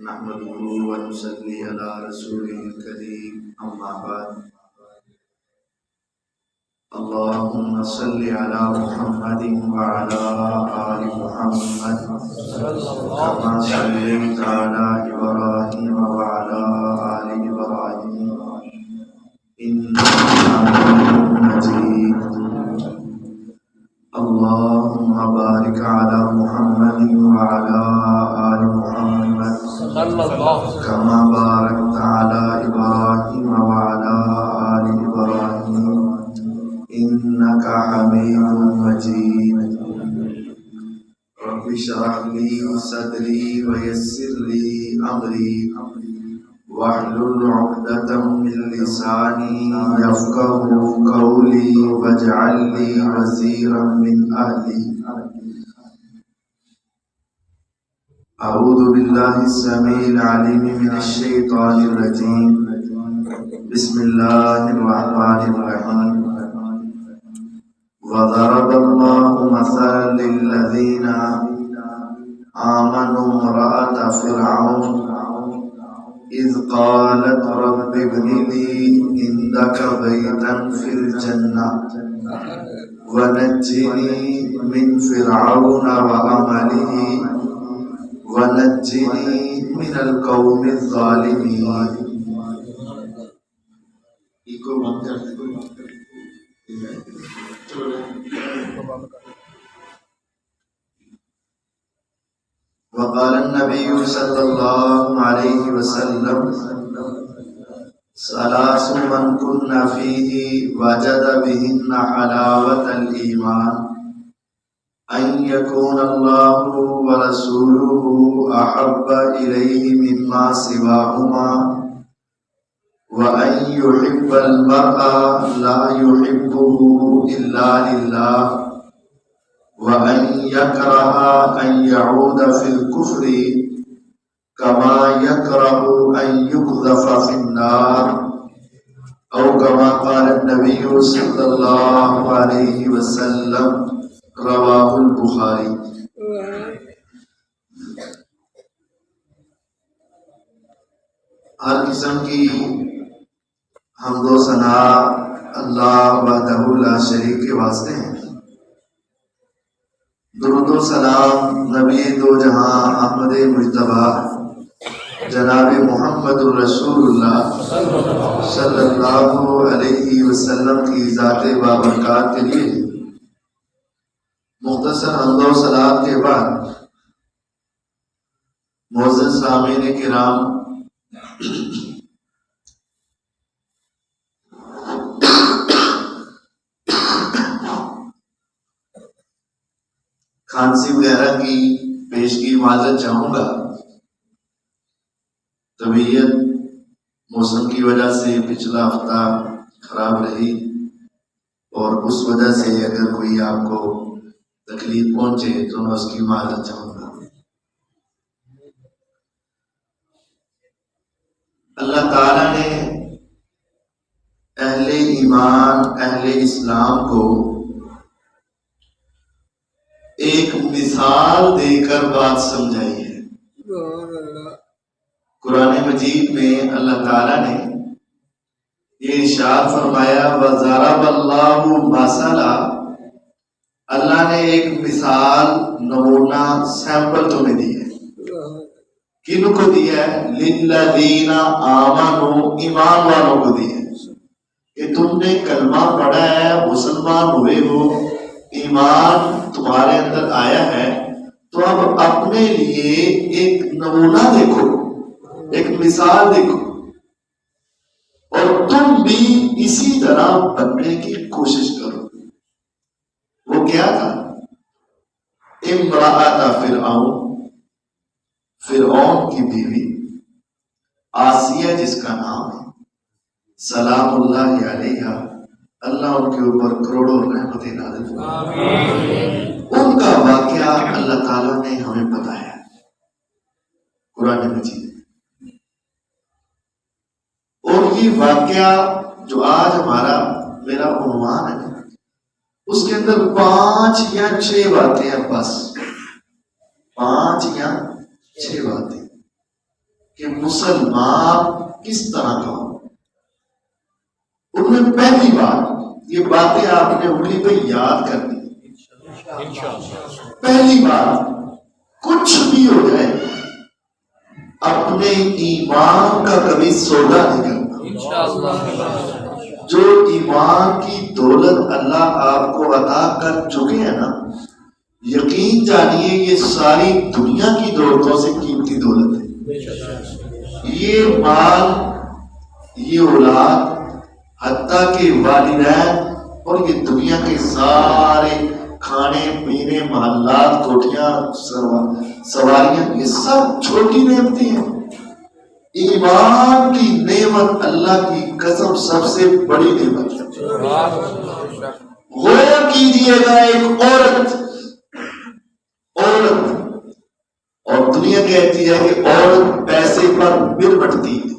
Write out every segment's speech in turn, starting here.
نحمده ونصلي على رسوله الكريم أما بعد اللهم صل على محمد وعلى آل محمد كما صليت على إبراهيم وعلى آل إبراهيم إنك حميد مجيد اللهم بارك على محمد وعلى آل محمد كما باركت على إبراهيم وعلى آل إبراهيم إنك حميد مجيد رب اشرح لي صدري ويسر لي أمري واحلل عقدة من لساني يفقهوا قولي واجعل لي وزيرا من أهلي أعوذ بالله السميع العليم من الشيطان الرجيم بسم الله الرحمن الرحيم وضرب الله مثلا للذين آمنوا امرأة فرعون إذ قالت رب ابن لي عندك بيتا في الجنة ونجني من فرعون وعمله ونجني من القوم الظالمين. وقال النبي صلى الله عليه وسلم ثلاث من كن فيه وجد بهن حلاوة الإيمان أن يكون الله ورسوله أحب إليه مما سواهما وأن يحب المرء لا يحبه إلا لله وأن يكره أن يعود في الكفر كما يكره أن يقذف في النار أو كما قال النبي صلى الله عليه وسلم رواه البخاری. ہر قسم کی حمد و ثنا اللہ وحدہ لا شریک کے واسطے ہیں. درود و سلام نبی دو جہاں احمد مجتبیٰ جناب محمد رسول اللہ صلی اللہ علیہ وسلم کی ذات بابرکات کے لیے. مختصر حمد و سلام کے بعد معزز سامعین کرام، کھانسی وغیرہ کی پیشگی معذرت چاہوں گا. طبیعت موسم کی وجہ سے پچھلا ہفتہ خراب رہی اور اس وجہ سے اگر کوئی آپ کو تکلیف پہنچے تو میں اس کی معذرت چاہوں گا. اللہ تعالیٰ نے اہل ایمان اہل اسلام کو ایک مثال دے کر بات سمجھائی ہے. قرآن مجید میں اللہ تعالیٰ نے یہ ارشاد فرمایا وَضَرَبَ اللَّهُ مَثَلًا، اللہ نے ایک مثال، نمونہ، سیمپل تمہیں دی ہے. کن کو دی ہے؟ لِلَّذِينَ آمَنُوا، ایمان والوں کو دی ہے کہ تم نے کلمہ پڑھا ہے، مسلمان ہوئے ہو، ایمان تمہارے اندر آیا ہے، تو اب اپنے لیے ایک نمونہ دیکھو، ایک مثال دیکھو اور تم بھی اسی طرح بننے کی کوشش کرو. وہ کیا تھا؟ امرأۃ فرعون، فرعون کی بیوی آسیہ جس کا نام ہے، سلام اللہ علیہا، اللہ ان کے اوپر کروڑوں رحمتیں نازل فرمائے. ان کا واقعہ اللہ تعالیٰ نے ہمیں بتایا قرآن مجید. اور یہ واقعہ جو آج میرا عنوان ہے، اس کے اندر 5 یا 6 باتیں ہیں، بس 5 یا 6 باتیں. مسلمان کس طرح کا ہو. انہوں نے پہلی بار یہ باتیں آپ نے انگلی پہ یاد کر دی. پہلی بار کچھ بھی ہو جائے اپنے ایمان کا کبھی سودا نہیں کرنا. جو ایمان کی دولت اللہ آپ کو عطا کر چکے ہیں نا، یقین جانیے یہ ساری دنیا کی دولتوں سے قیمتی دولت ہے. یہ مال، یہ اولاد، حتیٰ کہ والدین اور یہ دنیا کے سارے کھانے پینے، محلات، کوٹھیاں، سواریاں، یہ سب چھوٹی نعمتیں ہیں. ایمان کی نعمت اللہ کی قسم سب سے بڑی نعمت ہے. غور کیجئے گا، ایک عورت اور دنیا کہتی ہے کہ عورت پیسے پر مل بٹتی ہے،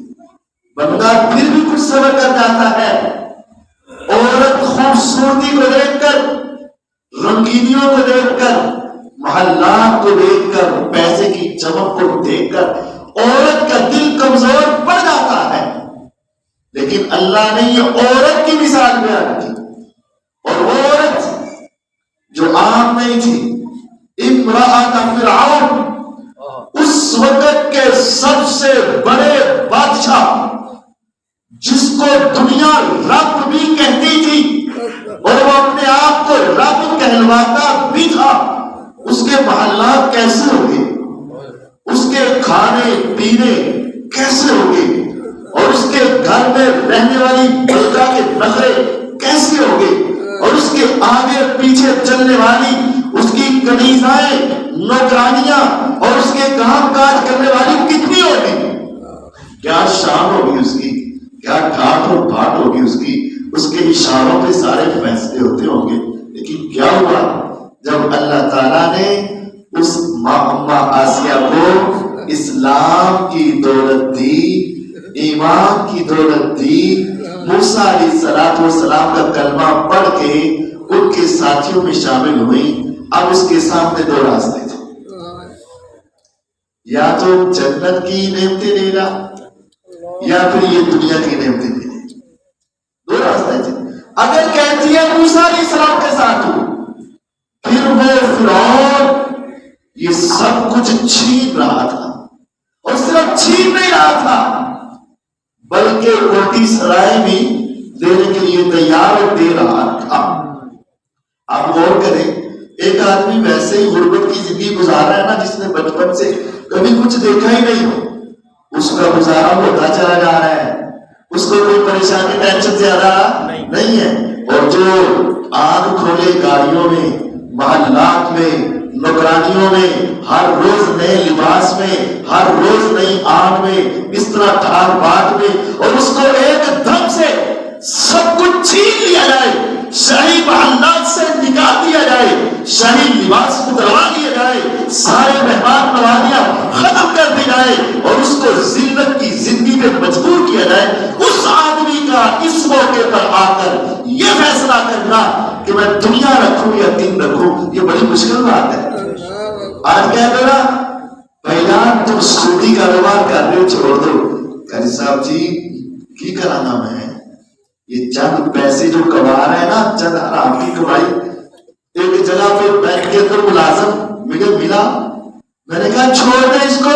بندہ پھر بھی کچھ صبر کر جاتا ہے. عورت خوبصورتی کو دیکھ کر، رنگینیوں کو دیکھ کر، محلات کو دیکھ کر، پیسے کی چمک کو دیکھ کر عورت کا دل کمزور پڑ جاتا ہے. لیکن اللہ نے یہ عورت کی مثال بیان کی، اور عورت جو عام نہیں تھی، امرأۃ فرعون، اس وقت کے سب سے بڑے بادشاہ جس کو دنیا رب بھی کہتی تھی اور وہ اپنے آپ کو رب کہلواتا بھی تھا، اس کے محلات کیسے ہوگے، اس کے کھانے پینے کیسے ہوگے، اور اس کے گھر میں رہنے والی ملکہ کے نخرے کیسے ہوگے، اور اس کے آگے پیچھے چلنے والی اس کی کنیزائیں، نوکرانیاں اور اس کے کام کاج کرنے والی کتنی ہوگی. کیا شان ہوگی اس کی، کیا ٹھاٹ اور بھاٹ ہوگی اس کی. اس کے اشاروں پہ سارے فیصلے ہوتے ہوں گے. لیکن کیا ہوا جب اللہ تعالیٰ نے اس اماں آسیہ کو اسلام کی دولت دی، ایمان کی دولت دی، موسیٰ علیہ السلام کا کلمہ پڑھ کے ان کے ساتھیوں میں شامل ہوئی. اب اس کے سامنے دو راستے تھے، یا تو جنت کی نعمتیں لے گا یا پھر یہ دنیا کی نعمتیں لے گا. دو راستے تھے. اگر کہتی ہے موسیٰ علیہ السلام کے ساتھ ہوں، پھر وہ فرعون یہ سب کچھ چھین رہا تھا، اور صرف چھین نہیں رہا تھا بلکہ روٹی سرائے بھی دینے کے لیے تیار اور دے رہا تھا. آپ غور کریں، ایک آدمی ویسے ہی غربت کی زندگی گزار رہا ہے نا، جس نے بچپن سے کبھی کچھ دیکھا ہی نہیں ہو، اس کا گزارا ہوتا چلا جا رہا ہے، اس کو کوئی پریشانی ٹینشن زیادہ نہیں ہے. اور جو آنکھ کھولے گاڑیوں میں، محلات میں، نوکرانیوں میں، ہر روز نئے لباس میں، ہر روز نئی آنکھ میں، اس طرح ٹھار بات میں، اور اس کو ایک دم سے سب کچھ چھین لیا جائے، شاہی محلات سے نکال دیا جائے، شاہی لباس اتروا دیا جائے، سارے مہمان نوازیاں ختم کر دی جائے، اور اس کو ذلت کی زندگی پہ مجبور کیا جائے. اس آدمی کا اس موقع پر آ کر یہ فیصلہ کرنا کہ میں دنیا رکھوں یا دین رکھوں، یہ بڑی مشکل بات ہے. آج کہہ دو نا بھائی تم سودی کاروبار کر رہے ہو، چھوڑ دو. قاری صاحب جی کی کرانا میں یہ چند پیسے جو کما رہے ہیں نا، چند حرام کی کمائی. ایک جگہ پہ بینک کے اندر ملازم ملا، میں نے کہا چھوڑ دیں اس کو.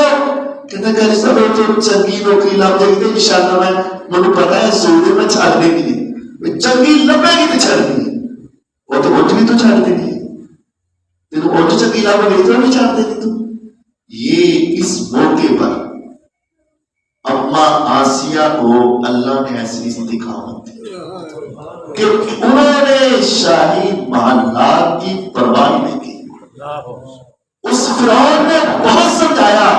کہتے قاری صاحب تو چنگی نوکری لگ جائے گی انشاءاللہ، مجھے پتا ہے سودے میں چھاڑ دے گی، چنگی لبے گی تو چھڑ گی، وہ تو اٹھ بھی تو چھاڑ دے گی، تین اٹھ چنگی لبے گی تو نہیں چھاڑ دے گی. تو یہ اس موقع پر اماں آسیہ کو اللہ نے ایسی استقامت دی کہ انہوں نے شاہی محلات کی پرواہ نہیں کی. اس فرعون نے بہت سمجھایا،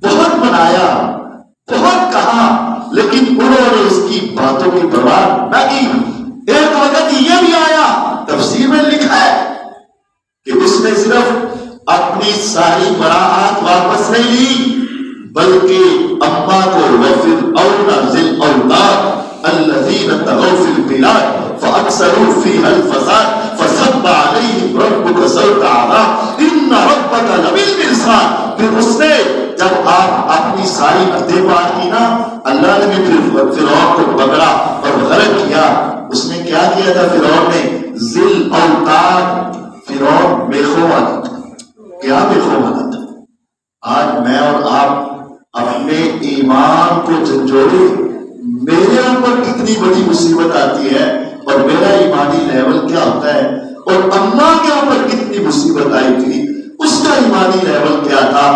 بہت منایا، بہت کہا، لیکن انہوں نے اس کی باتوں کی پرواہ نہ کی. ایک وقت یہ بھی آیا، تفسیر میں لکھا ہے کہ اس نے صرف اپنی ساری براعات واپس نہیں لی، بلکہ اماں کو وَفِرْعَوْنَ ذِي الْأَوْتَادِ الَّذِينَ طَغَوْا فِي الْبِلَادِ فَأَكْثَرُوا فِيهَا الْفَسَادَ فَصَبَّ عَلَيْهِمْ رَبُّكَ سَوْطَ عَذَابٍ إِنَّ رَبَّكَ لَبِالْمِرْصَادِ. پھر اس نے جب آپ اپنی ساری حدیں پار کی نا، اللہ نے بھی پھر فرعون کو پکڑا اور غرق کیا۔ اس نے کیا کیا تھا فرعون نے؟ ذل اوتاد، فرعون میخوں والا تھا۔ کیا میخوں والا تھا؟ آج میں اور آپ اپنے ایمان کو جھنجھوڑے، میرے اوپر کتنی بڑی مصیبت آتی ہے اور میرا ایمانی لیول کیا ہوتا ہے، اور اماں کے اوپر کتنی مصیبت آئی تھی، اس کا ایمانی لیول کیا تھا۔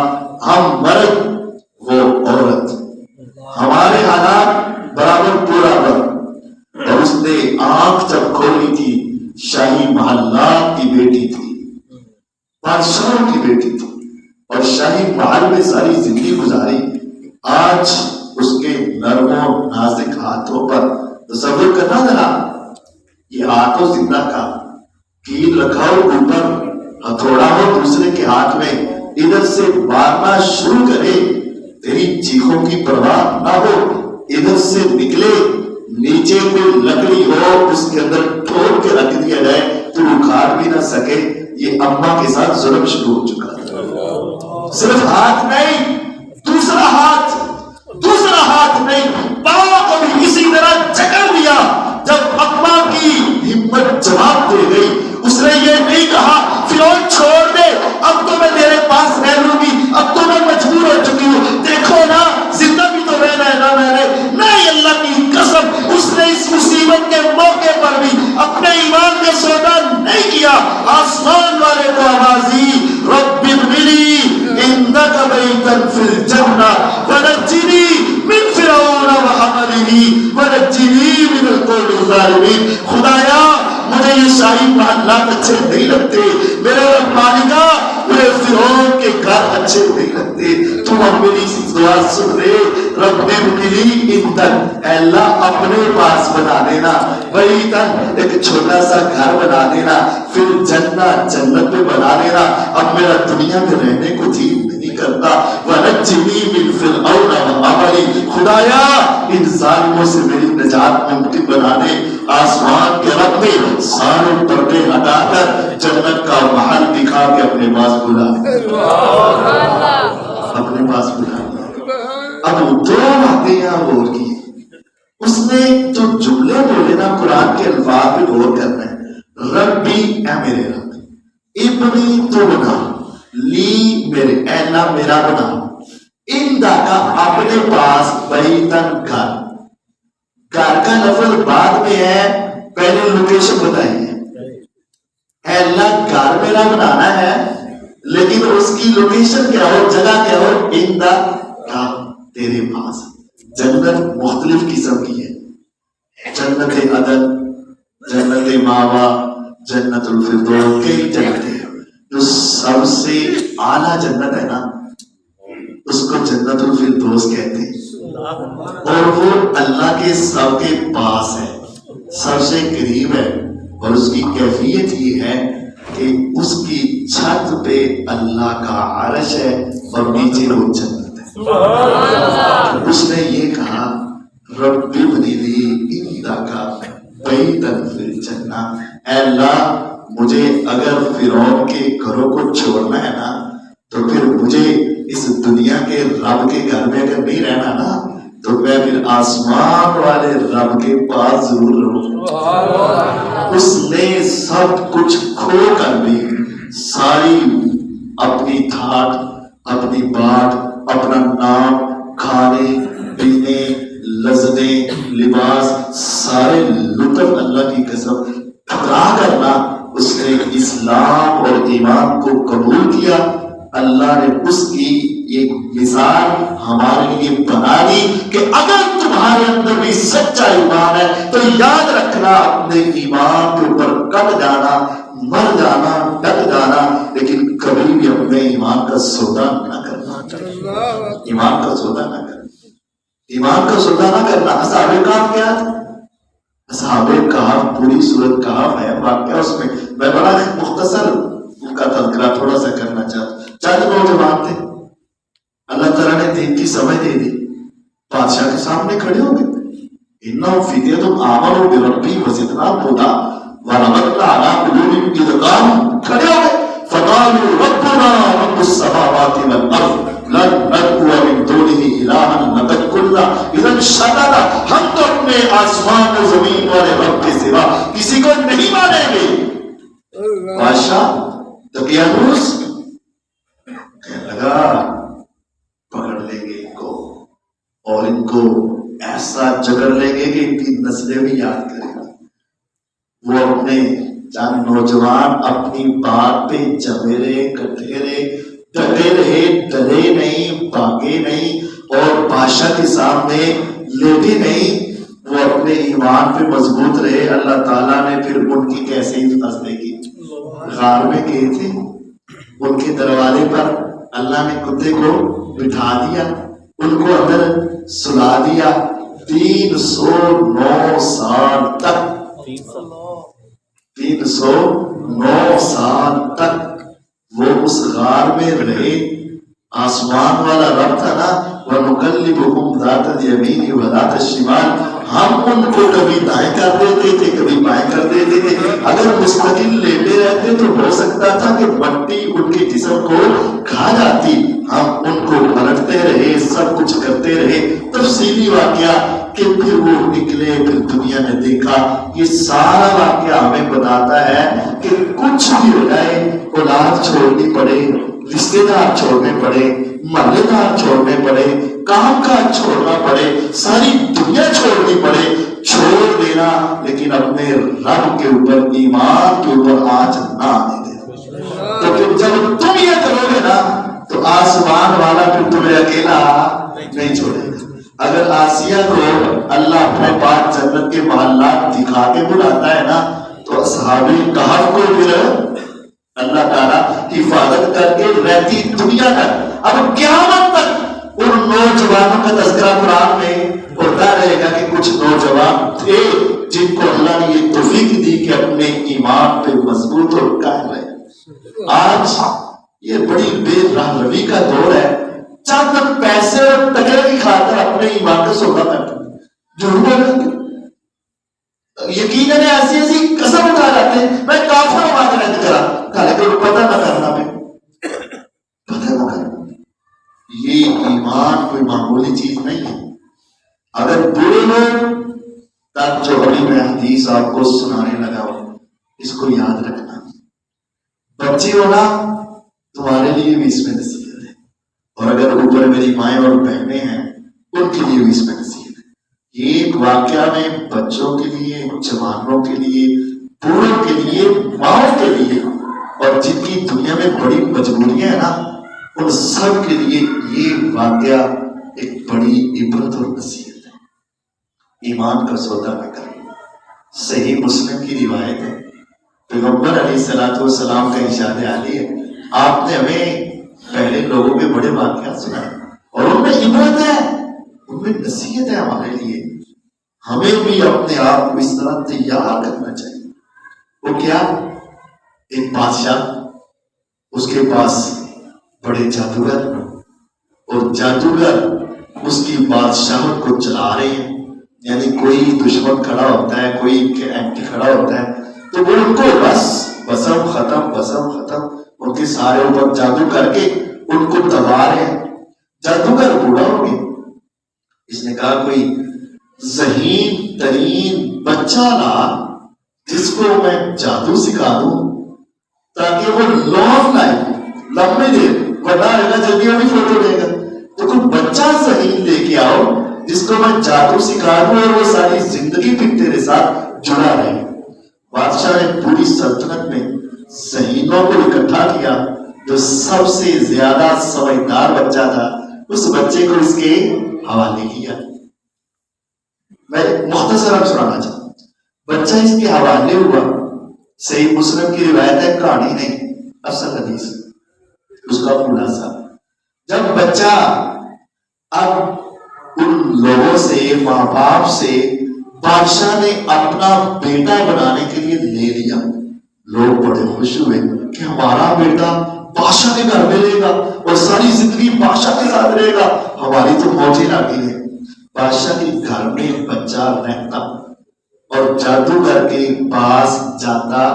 ہم مرد وہ عورت، ہمارے حالات برابر برابر۔ اور اس نے آنکھ جب کھولی تھی، شاہی محلات کی بیٹی تھی، بادشاہوں کی بیٹی تھی، اور شاہی محل میں ساری زندگی گزاری۔ آج اس کے نرم و نازک ہاتھوں پر تصور کرنا ذرا، یہ ہاتھوں زندہ کا کیل رکھا ہو اوپر، ہتھوڑا ہو دوسرے کے ہاتھ میں، ادھر سے مارنا شروع کرے، تیری چیخوں کی پرواہ نہ ہو، ادھر سے نکلے، نیچے کوئی لکڑی ہو اس کے اندر ٹھوک کے رکھ دیا جائے تو اکھاڑ بھی نہ سکے۔ یہ اماں کے ساتھ ظلم شروع ہو چکا تھا۔ صرف ہاتھ نہیں، دوسرا ہاتھ نہیں، پاؤں کو بھی اسی طرح جکڑ دیا۔ جب اماں کی ہمت جواب دے گئی، اس نے یہ نہیں کہا فرعون چھوڑ دے، اب تو میں تیرے پاس رہ لوں گی، اب تو میں مجبور ہو چکی ہوں، دیکھو نا زندہ بھی تو رہنا ہے نا میں نے۔ نہیں، اللہ کی قسم، اس نے اس مصیبت کے موقع پر بھی اپنے ایمان کا سودا نہیں کیا۔ آسمان والے کو آواز دی، رب ابن لی عندک بیتا فی الجنہ ونجنی من فرعون وعملہ ونجنی من القوم الظالمین۔ خدایا مجھے یہ شاہی محلات اچھے نہیں لگتے، میرے رب مالکا مجھے فرعون کے گھر اچھے نہیں لگتے، تو اب میری دعا سن لے، رب ابنی عندک، اے اللہ اپنے پاس بنا دینا، بیتن ایک چھوٹا سا گھر بنا دینا، پھر جنت میں بنا دینا، اب میرا دنیا میں رہنے کو جی نہیں کرتا، ونجنی من فرعون وعملہ، خدایا ان ظالموں سے میری نجات ممکن بنا دے۔ آسمان کے رب نے سارے پردے ہٹا کر جنت کا محل دکھا کے اپنے پاس بلا اپنے پاس بلا۔ اب دو باتیں یہاں غور کی، اس نے جو جملے بولے نا قرآن کے الفاظ پہ غور کرنا ہے۔ ربی، اے میرے رب، ابنی تو بنا، لی میرے، اے اللہ میرا بنا، اندہ کا اپنے پاس، بیتن گھر، گھر کا لفظ بعد میں ہے، پہلے لوکیشن بتائیے۔ اے اللہ گھر میرا بنانا ہے لیکن اس کی لوکیشن کیا ہو، جگہ کیا ہو، اندہ کا تیرے پاس۔ جنت مختلف قسم کی ہے، جنت عدن، جنت ماوا، جنت الفردوس، کئی جنتیں، جو سب سے اعلیٰ جنت ہے نا اس کو جنت الفردوس کہتے ہیں، اور وہ اللہ کے سب کے پاس ہے، سب سے قریب ہے، اور اس کی کیفیت یہ ہے کہ اس کی چھت پہ اللہ کا عرش ہے اور نیچے وہ جنت ہے۔ اس نے یہ کہا رب ابن لی عندک بیتا فی الجنہ، اے اللہ مجھے اگر فرعون کے گھروں کو چھوڑنا ہے نا تو پھر مجھے اس دنیا کے رب کے گھر میں اگر نہیں رہنا نا تو میں پھر آسمان والے رب کے پاس ضرور رہوں۔ اس نے سب کچھ کھو کر بھی ساری اپنی تھاٹ، اپنی بات، اپنا نام، کھانے پینے، لذتیں، لباس، سارے لطف اللہ کی قسم ٹھکرا کرنا اس نے اسلام اور ایمان کو قبول کیا۔ اللہ نے اس کی ایک مثال ہمارے لیے بنا دی کہ اگر تمہارے اندر بھی سچا ایمان ہے تو یاد رکھنا اپنے ایمان کے اوپر کٹ جانا، مر جانا، ڈٹ جانا، لیکن کبھی بھی اپنے ایمان کا سودا نہ کرنا، ایمان کا سودا نہ کرنا، ایمان کا سودا نہ کرنا۔ اصحاب کہف کیا تھا؟ اصحاب کہف پوری سورۃ کہف ہے، واقعہ اس میں میں بڑا مختصر ان کا تذکرہ تھوڑا سا کرنا چاہتا ہوں۔ چند نوجوان تھے، اللہ تعالیٰ نے دین کی سمجھ دے دی، بادشاہ کے سامنے کھڑے ہو گئے، انہم فدیۃ آمنوا بربہم وزدناہم ھدی وربطنا علی قلوبہم اذ قاموا، کھڑے ہو گئے، فقالوا ربنا رب السماوات والارض لن ندعو من دونہ الہا کو نہیں مانیں گے. بادشاہ دقیانوس کہنے لگا پکڑ لیں گے ان کو اور ان کو ایسا جگڑ لیں گے کہ ان کی نسلیں بھی یاد کریں گے. وہ اپنے چند نوجوان اپنی بات پہ جمے رہے, کٹے رہے, ڈٹے رہے, ڈرے نہیں, بھاگے نہیں اور بادشاہ کے سامنے لیٹے نہیں. وہ اپنے ایمان پہ مضبوط رہے. اللہ تعالیٰ نے پھر ان کی کیسے حفاظت کی. غار میں گئے تھے, ان کے دروازے پر اللہ نے کتے کو بٹھا دیا, ان کو اندر سلا دیا. 309 سال تک 309 سال تک وہ اس غار میں رہے. آسمان والا رب تھا نا, وَنُقَلِّبُهُمْ ذَاتَ الْيَمِينِ وَذَاتَ الشِّمَالِ, ہم ان کو کبھی دائیں کر دیتے تھے, کبھی بائیں کر دیتے تھے. اگر مستقل لیٹے رہتے تو ہو سکتا تھا کہ مٹی ان کے جسم کو کھا جاتی. ہم ان کو پلٹتے رہے, سب کچھ کرتے رہے. تفصیلی واقعہ کہ پھر وہ نکلے, پھر دنیا نے دیکھا. یہ سارا واقعہ ہمیں بتاتا ہے کہ کچھ بھی ہو جائے, اولاد چھوڑنی پڑے, رشتے دار چھوڑنے پڑے, محلے دار چھوڑنے پڑے, کام کاج چھوڑنا پڑے, ساری دنیا چھوڑنی پڑے, چھوڑ دینا, لیکن اپنے رب کے اوپر, ایمان کے اوپر آنچ نہ آنے دینا. تو پھر جب تم یہ کرو گے نا تو آسمان والا پھر تمہیں اکیلا نہیں چھوڑے گا. اگر آسیہ کو اللہ اپنے پاس جنت کے محلات دکھا کے بلاتا ہے نا تو اصحاب کہف کو پھر اللہ تعالیٰ حفاظت کر کے رہتی دنیا تک, اب قیامت تک ان نوجوانوں کا تذکرہ قرآن میں ہوتا رہے گا کہ کچھ نوجوان تھے جن کو اللہ نے یہ توفیق دی کہ اپنے ایمان پہ مضبوط اور قائم رہے. آج یہ بڑی بے راہ روی کا دور ہے. چند پیسے اور ٹکے کی خاطر اپنے ایمان کا سودا کرتے ہیں. جھوٹ یقیناً ایسی ایسی قسم اٹھا جاتے ہیں, میں کافر بات رہتا کرا کہ پتہ نہ کرنا, میں پتہ نہ کرنا. یہ ایمان کوئی معمولی چیز نہیں ہے. اگر برے لوگ تب جو ابھی میں حدیث آپ کو سنانے لگا ہوں اس کو یاد رکھنا. بچے ہونا تمہارے لیے بھی اس میں نصیحت ہے, اور اگر اوپر میری مائیں اور بہنیں ہیں ان کے لیے بھی اس میں نصیحت ہے. یہ ایک واقعہ میں بچوں کے لیے, جوانوں کے لیے, بوڑھوں کے لیے, ماؤں کے لیے, اور جن کی دنیا میں بڑی مجبوریاں ہیں نا ان سب کے لیے یہ واقعہ ایک بڑی عبرت اور نصیحت ہے. ایمان کا سودا نہ کریں. صحیح مسلم کی روایت ہے, پیغمبر علیہ السلام کا ارشاد عالی ہے, آپ نے ہمیں پہلے لوگوں کے بڑے واقعات سنائے اور ان میں عبرت ہے, ان میں نصیحت ہے ہمارے لیے. ہمیں بھی اپنے آپ کو اس طرح تیار کرنا چاہیے. وہ کیا, ایک بادشاہ, اس کے پاس بڑے جادوگر, اور جادوگر اس کی بادشاہت کو چلا رہے ہیں. یعنی کوئی دشمن کھڑا ہوتا ہے, کوئی اینٹی کھڑا ہوتا ہے تو وہ ان کو بس بسم ختم, بسم ختم, ان کے سارے اوپر جادو کر کے ان کو دبا رہے ہیں. جادوگر بوڑھا ہو گیا. اس نے کہا کوئی ذہین ترین بچہ لا جس کو میں جادو سکھا دوں تاکہ وہ لانگ لائف لمبی دیر بڑا رہے گا, جلدی ابھی فوٹو لے گا. تو کوئی بچہ ذہین لے کے آؤ جس کو میں جادو سکھا دوں اور وہ ساری زندگی پھر تیرے ساتھ جڑا رہے. بادشاہ نے پوری سلطنت میں ذہینوں کو اکٹھا کیا. جو سب سے زیادہ سمجھدار بچہ تھا اس بچے کو اس کے حوالے کیا. میں مختصر اب سنانا چاہتا ہوں. بچہ اس کے حوالے ہوا. صحیح مسلم کی روایت ہے, کہانی نہیں, اصل حدیث اس کا خلاصہ. جب بچہ اب ان لوگوں سے, ماں باپ سے بادشاہ نے اپنا بیٹا بنانے کے لیے لے لیا, لوگ بڑے خوش ہوئے کہ ہمارا بیٹا بادشاہ کے گھر میں رہے گا اور ساری زندگی بادشاہ کے ساتھ رہے گا, ہماری تو موجیں لاتی ہے. بادشاہ کے گھر میں بچہ رہتا اور جادوگر کے پاس جاتا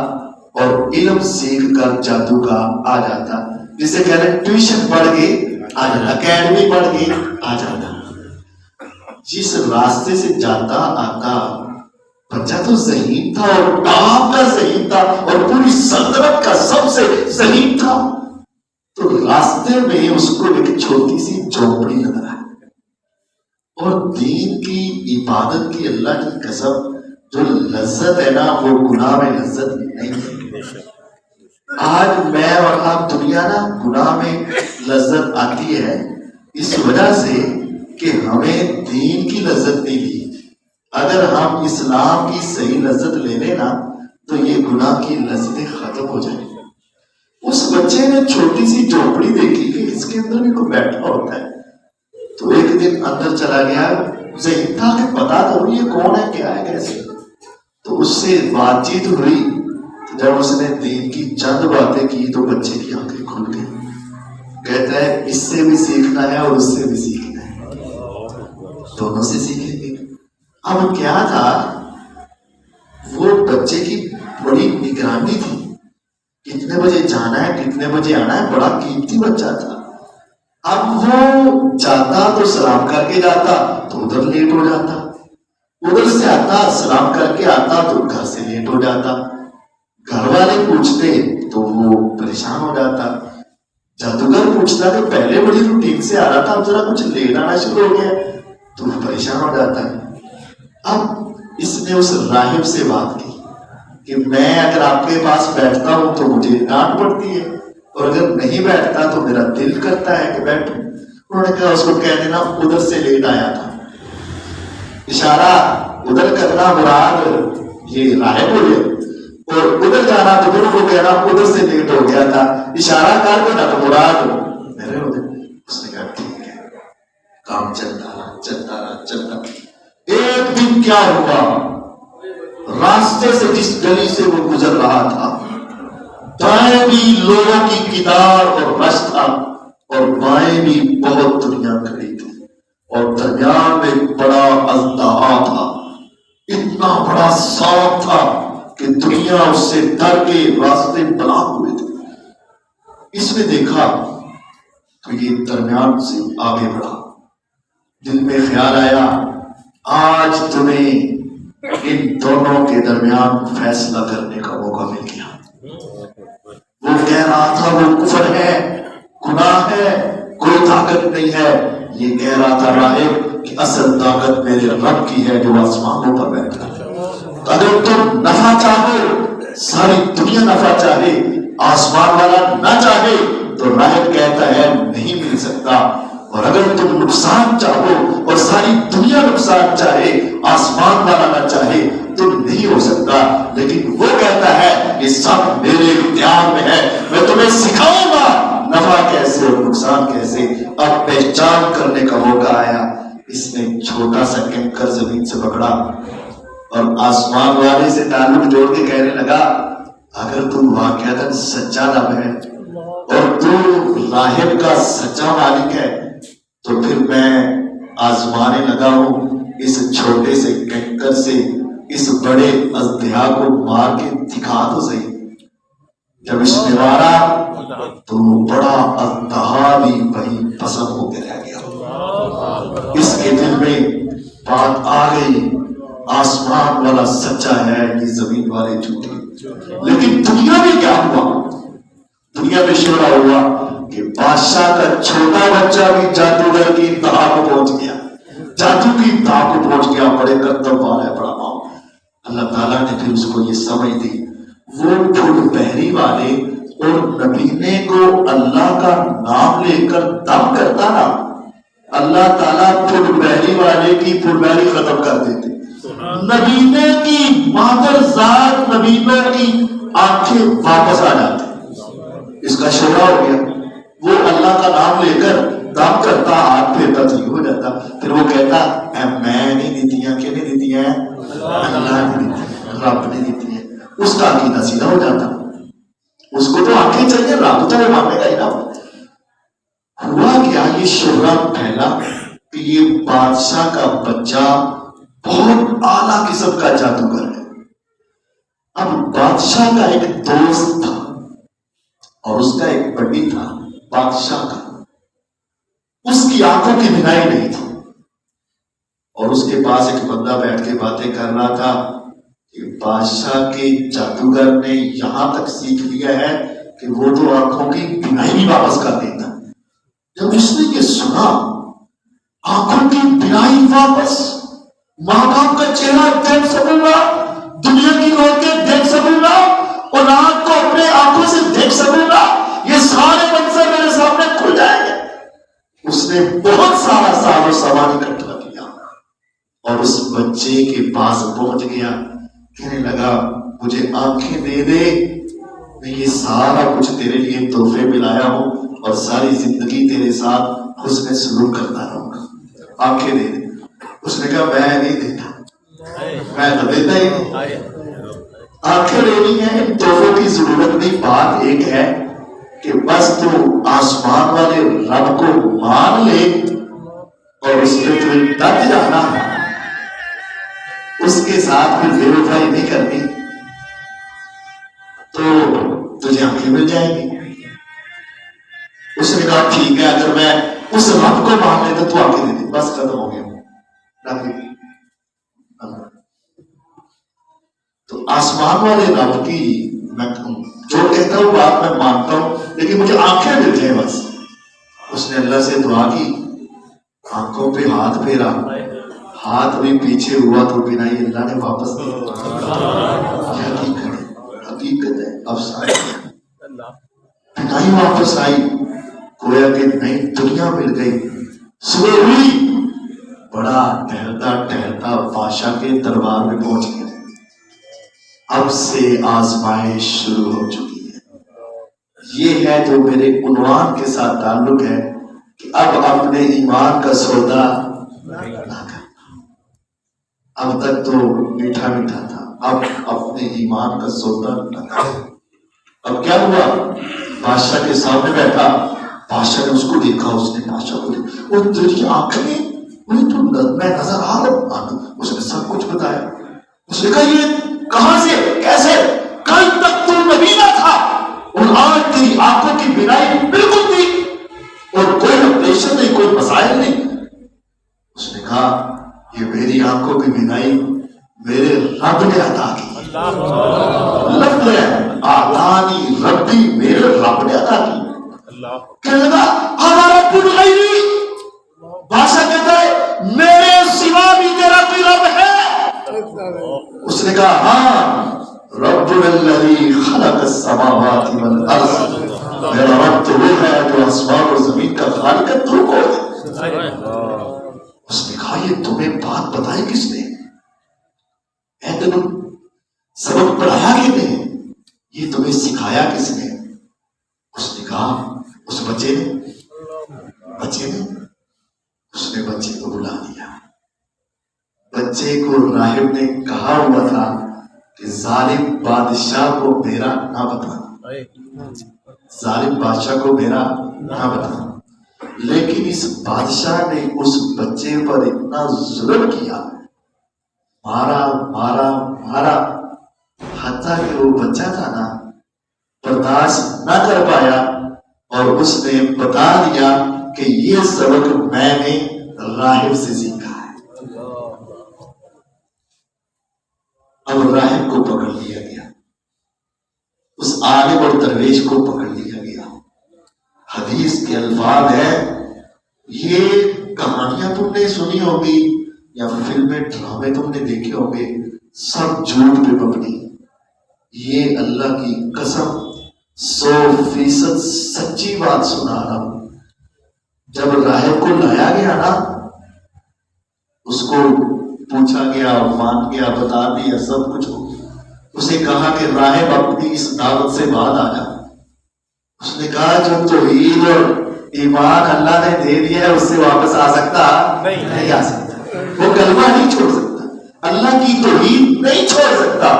اور علم سیکھ کر جادو کا آ جاتا. جسے کہہ رہے ٹیوشن پڑھ کے آ جاتا, اکیڈمی پڑھ کے آ جاتا. جس راستے سے جاتا آتا بچہ تو ذہین تھا اور ٹاپ کا ذہین تھا اور پوری سلطنت کا سب سے ذہین تھا. تو راستے میں اس کو ایک چھوٹی سی جھونپڑی نظر آئی اور دین کی عبادت کی اللہ کی قسم جو لذت ہے نا وہ گناہ میں لذت نہیں ہے. آج میں اور آپ دنیا نا گناہ میں لذت آتی ہے اس وجہ سے کہ ہمیں دین کی لذت نہیں لی. اگر ہم اسلام کی صحیح لذت لے لیں نا تو یہ گناہ کی لذتیں ختم ہو جائیں. اس بچے نے چھوٹی سی جھونپڑی دیکھی کہ اس کے اندر بھی کوئی بیٹھا ہوتا ہے تو ایک دن اندر چلا گیا. ذہن تھا کہ پتا تو یہ کون ہے کیا ہے کیسے. تو اس سے بات چیت ہوئی. جب اس نے دین کی چند باتیں کی تو بچے کی آنکھیں کھل گئی. کہتا ہے اس سے بھی سیکھنا ہے اور اس سے بھی سیکھنا ہے, دونوں سے سیکھیں گے. اب کیا تھا وہ بچے کی بڑی نگرانی تھی, کتنے بجے جانا ہے کتنے بجے آنا ہے, بڑا قیمتی بچہ تھا. اب وہ جاتا تو سلام کر کے جاتا تو ادھر لیٹ ہو جاتا, ادھر سے آتا سلام کر کے آتا تو گھر سے لیٹ ہو جاتا. گھر والے پوچھتے تو وہ پریشان ہو جاتا. جادوگر پوچھتا کہ پہلے بڑی روٹین سے آ رہا تھا اب ذرا کچھ لیٹ آنا شروع ہو گیا تو وہ پریشان ہو جاتا ہے. اب اس نے اس راہب سے بات کی کہ میں اگر آپ کے پاس بیٹھتا ہوں تو مجھے ڈانٹ پڑتی ہے اور اگر نہیں بیٹھتا تو میرا دل کرتا ہے کہ بیٹھوں. انہوں نے کہا اس کو کہہ دینا ادھر سے لیٹ آیا تھا. اشارہ ادھر کرنا مراد یہ راہب ہو گیا اور ادھر جانا تو پھر وہ کہنا ادھر سے لیٹ ہو گیا تھا. اشارہ کر دینا تو مراد میرے ہو گئے. اس نے کہا ٹھیک ہے. کام چلتا رہا. ایک دن کیا ہوا, راستے سے جس گلی سے وہ گزر رہا تھا دائیں بھی لوگوں کی کتار اور رش تھا اور بائیں بھی بہت دنیا کھڑی تھی اور درمیان میں بڑا ازدہا تھا. اتنا بڑا سانپ تھا کہ دنیا اس سے ڈر کے راستے بلاک ہوئے تھے. اس نے دیکھا تو یہ درمیان سے آگے بڑھا. دل میں خیال آیا آج تمہیں ان دونوں کے درمیان فیصلہ کرنے کا موقع مل گیا. وہ کہہ رہا تھا وہ کفر ہے, گناہ ہے, کوئی طاقت نہیں ہے. یہ کہہ رہا تھا راہب کہ اصل طاقت میرے رب کی ہے جو آسمانوں پر بیٹھا ہے. اگر تم نفع چاہو ساری دنیا نفع چاہے آسمان والا نہ چاہے تو راہب کہتا ہے نہیں مل سکتا. اور اگر تم نقصان چاہو اور ساری دنیا نقصان چاہے آسمان والا نہ چاہے تو نہیں ہو سکتا. لیکن وہ کہتا ہے یہ سب میرے اختیار میں ہے, میں تمہیں سکھاؤں گا نفع کیسے اور نقصان کیسے. اب پہچان کرنے کا موقع آیا. اس نے چھوٹا سا کنکر زمین سے پکڑا اور آسمان والے سے تعلق جوڑ کے کہنے لگا اگر تم واقعتاً سچا رب ہے اور تو راہب کا سچا مالک ہے تو پھر میں آزمانے لگا ہوں اس چھوٹے سے کنکر سے اس بڑے اژدہا کو مار کے دکھا تو صحیح. جب اس نے مارا تو بڑا اژدہا بھی وہی پسند ہو کے رہ گیا. اس کے دل میں بات آ گئی آسمان والا سچا ہے یہ زمین والے جھوٹے. لیکن دنیا میں کیا ہوا, دنیا میں شورا ہوا کہ بادشاہ کا چھوٹا بچہ بھی جادوگر کی انتہا کو پہنچ گیا, جادو کی انتہا کو پہنچ گیا. بڑے کرتب والا ہے بڑا ماں. اللہ تعالیٰ نے پھر اس کو یہ سمجھ دی. وہ پھول بحری والے اور نبینے کو اللہ کا نام لے کر دم کرتا نا, اللہ تعالیٰ پھول بحری والے کی پھول بحری ختم کر دیتے. نبینے کی مادر ذات نبینے کی آنکھیں واپس آ جاتی. اس کا شورا ہو گیا. وہ اللہ کا نام لے کر دم کرتا ہاتھ پھیرتا ٹھیک ہو جاتا. پھر وہ کہتا میں نہیں دیتی ہیں, کہ نہیں دیتی ہیں اللہ نے دیتی, رب نے دیتی ہے. اس کا عقیدہ سیدھا ہو جاتا. اس کو تو آنکھیں چاہیے, رب تو وہ ماننے کا ہی نام. ہوا کیا یہ شہرا پھیلا کہ یہ بادشاہ کا بچہ بہت اعلیٰ قسم کا جادوگر ہے. اب بادشاہ کا ایک دوست تھا اور اس کا ایک بڑی تھا بادشاہ کا. اس کی آنکھوں کی بینائی نہیں تھی اور اس کے پاس ایک بندہ بیٹھ کے باتیں کر رہا تھا. کہ بادشاہ کے جادوگر نے یہاں تک سیکھ لیا ہے کہ وہ تو آنکھوں کی بینائی بھی واپس کر دیتا. جب اس نے یہ سنا آنکھوں کی بینائی واپس، ماں باپ کا چہرہ دیکھ سکوں گا، دنیا کی عورتیں دیکھ سکوں گا، اولاد کو اپنے آنکھوں سے دیکھ سکوں گا، یہ سارے منظر میرے سامنے کھل جائیں گے. اس نے بہت سارا سال و سامان اکٹھا کیا اور اس بچے کے پاس پہنچ گیا. کہنے لگا مجھے آنکھیں دے دے، میں یہ سارا کچھ تیرے لیے تحفے میں لایا ہوں اور ساری زندگی تیرے ساتھ حسن سلوک کرتا رہوں گا، آنکھیں دے دے. اس نے کہا میں نہیں دیتا، میں تو دیتا ہی نہیں. آنکھیں لینی ہے، ان تحفوں کی ضرورت نہیں. بات ایک ہے کہ بس تو آسمان والے رب کو مان لے اور اس پہ تو ڈٹ جانا، اس کے ساتھ پھر بے وفائی نہیں کرنی تو تجھے آنکھیں مل جائیں گی. اس نے کہا ٹھیک ہے، اگر میں اس رب کو مان لیتا تو آنکھیں دے دے. بس ختم ہو گیا. تو آسمان والے رب کی میں جو کہتا ہوں بات میں مانتا ہوں، لیکن مجھے آنکھیں مل جائیں بس. اس نے اللہ سے دعا کی، آنکھوں پہ ہاتھ پھیرا، ہاتھ بھی پیچھے ہوا تو بینائی اللہ نے واپس دی. حقیقت ہے، افسانہ. بینائی واپس آئی، گویا کہ نئی دنیا مل گئی. صبح ہوئی، بڑا ٹہلتا ٹہلتا بادشاہ کے دربار میں پہنچ گیا. اب سے آزمائش شروع ہو چکی ہے. یہ ہے جو میرے عنوان کے ساتھ تعلق ہے کہ اب اپنے ایمان کا سودا نہ کرنا. اب تک تو میٹھا میٹھا تھا، اب اپنے ایمان کا سودا نہ کرنا. اب کیا ہوا؟ بادشاہ کے سامنے بیٹھا، بادشاہ نے اس کو دیکھا، اس نے بادشاہ کو دیکھا، اور تیری آنکھیں تو میں نظر آ رہا ہوں. اس نے سب کچھ بتایا. اس نے کہا یہ کہاں سے، کیسے؟ کل تک تو نبی نہ تھا اور آج تیری آنکھوں کی بینائی بالکل تھی اور کوئی آپریشن نہیں، کوئی مسائل نہیں. اس نے کہا یہ میری آنکھوں کی بینائی میرے رب نے عطا کی. لفظ ہے آتانی ربی، میرے رب نے عطا کی. کہنے لگا ہمارا رب غیری. بادشاہ کہتا ہے میرے سوا بھی تیرا کوئی رب ہے؟ اس نے کہا ہاں، رب الذی خلق السماوات والارض، میرا رب تو وہ ہے جو آسمان اور زمین کا خالق ہے. تو کون ہے؟ اس نے کہا یہ تمہیں بات بتائی کس نے؟ اے تم سبق پڑھایا کس نے؟ یہ تمہیں سکھایا کس نے؟ اس نے کہا اس بچے نے. اس نے بچے کو بلا دیا. بچے کو راہب نے کہا ہوا تھا کہ ظالم بادشاہ کو میرا نہ بتانا، ظالم بادشاہ کو میرا نہ بتانا. لیکن اس بادشاہ نے اس بچے پر اتنا ظلم کیا، مارا مارا مارا، حتیٰ کہ وہ بچہ تھا نا برداشت نہ کر پایا اور اس نے بتا دیا کہ یہ سبق میں نے راہب سے سیکھا ہے. اب راہب کو پکڑ لیا گیا، اس عالم اور درویش کو پکڑ لیا گیا. حدیث کے الفاظ ہیں، یہ کہانیاں تم نے سنی ہوگی یا فلمیں ڈرامے تم نے دیکھے ہوں گے، سب جھوٹ پہ مبنی. یہ اللہ کی قسم 100% سچی بات سنا رہا ہوں. جب راہب کو لایا گیا نا، اس کو پوچھا گیا، مان گیا، بتا دیا سب کچھ. اسے کہا کہ راہب اپنی اس دعوت سے بعد آ جا. اس نے کہا جو توحید اور ایمان اللہ نے دے دیا ہے اس سے واپس آ سکتا نہیں آ سکتا. وہ کلمہ نہیں چھوڑ سکتا، اللہ کی توحید نہیں چھوڑ سکتا.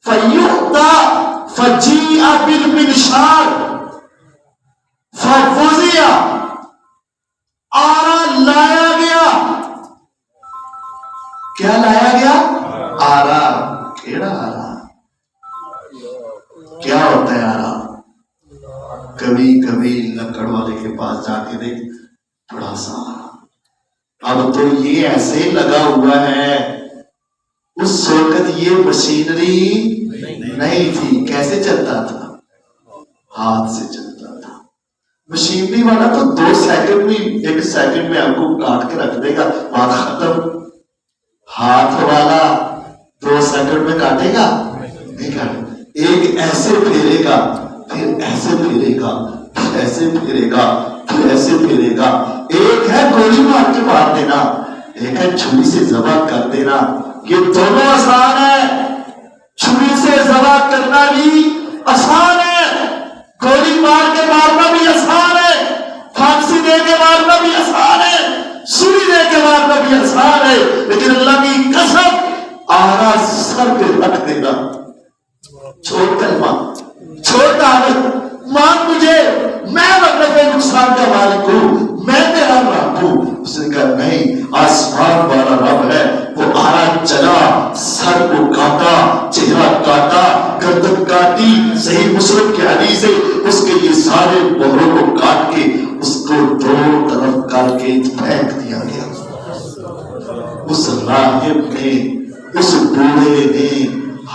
فَيُؤْتَى فَجِيءَ بِالْمِنْشَارِ فَوُضِعَ، آرا لایا گیا. کیا لایا گیا؟ آرا. کیڑا آرا؟ کیا ہوتا ہے آرا؟ کبھی کبھی لکڑ والے کے پاس جا کے دیکھ، تھوڑا سا. اب تو یہ ایسے لگا ہوا ہے، اس وقت یہ مشینری نہیں تھی. کیسے چلتا تھا؟ ہاتھ سے چلتا تھا. مشینری والا تو 2 سیکنڈ میں 1 سیکنڈ میں آپ کو کاٹ کے رکھ دے گا، بات ختم. ہاتھ والا 2 سیکنڈ میں کاٹے گا؟ نہیں کاٹے. ایک ایسے پھیرے گا، پھر ایسے پھیرے گا، پھر ایسے پھیرے گا، پھر ایسے پھیرے گا. ایک ہے گولی مار کے مار دینا، ایک ہے چھری سے ذبح کر دینا. یہ دونوں آسان ہے. چھری سے ذبح کرنا بھی آسان ہے، گولی مار کے مارنا بھی آسان ہے، پھانسی دے کے مارنا بھی آسان ہے، سوئی دے کے مارنا بھی آسان ہے. لیکن اللہ کی قسم آرا سر پہ رکھ دینا. چھوڑ کلمہ، چھوڑ دعوت، مان مجھے، میں نفع نقصان کا مالک ہوں، میں تیرا رب ہوں. اس نے کہا نہیں، آسمان والا رب ہے. وہ آرا چلا، سر کو کاٹا، چہرہ کاٹا، گردن کاٹی. صحیح مسلم کی حدیث ہے، اس کے یہ سارے مہروں کو کاٹ کے اس کو 2 طرف کر کے پھینک دیا گیا. اس راہب نے، اس بوڑھے نے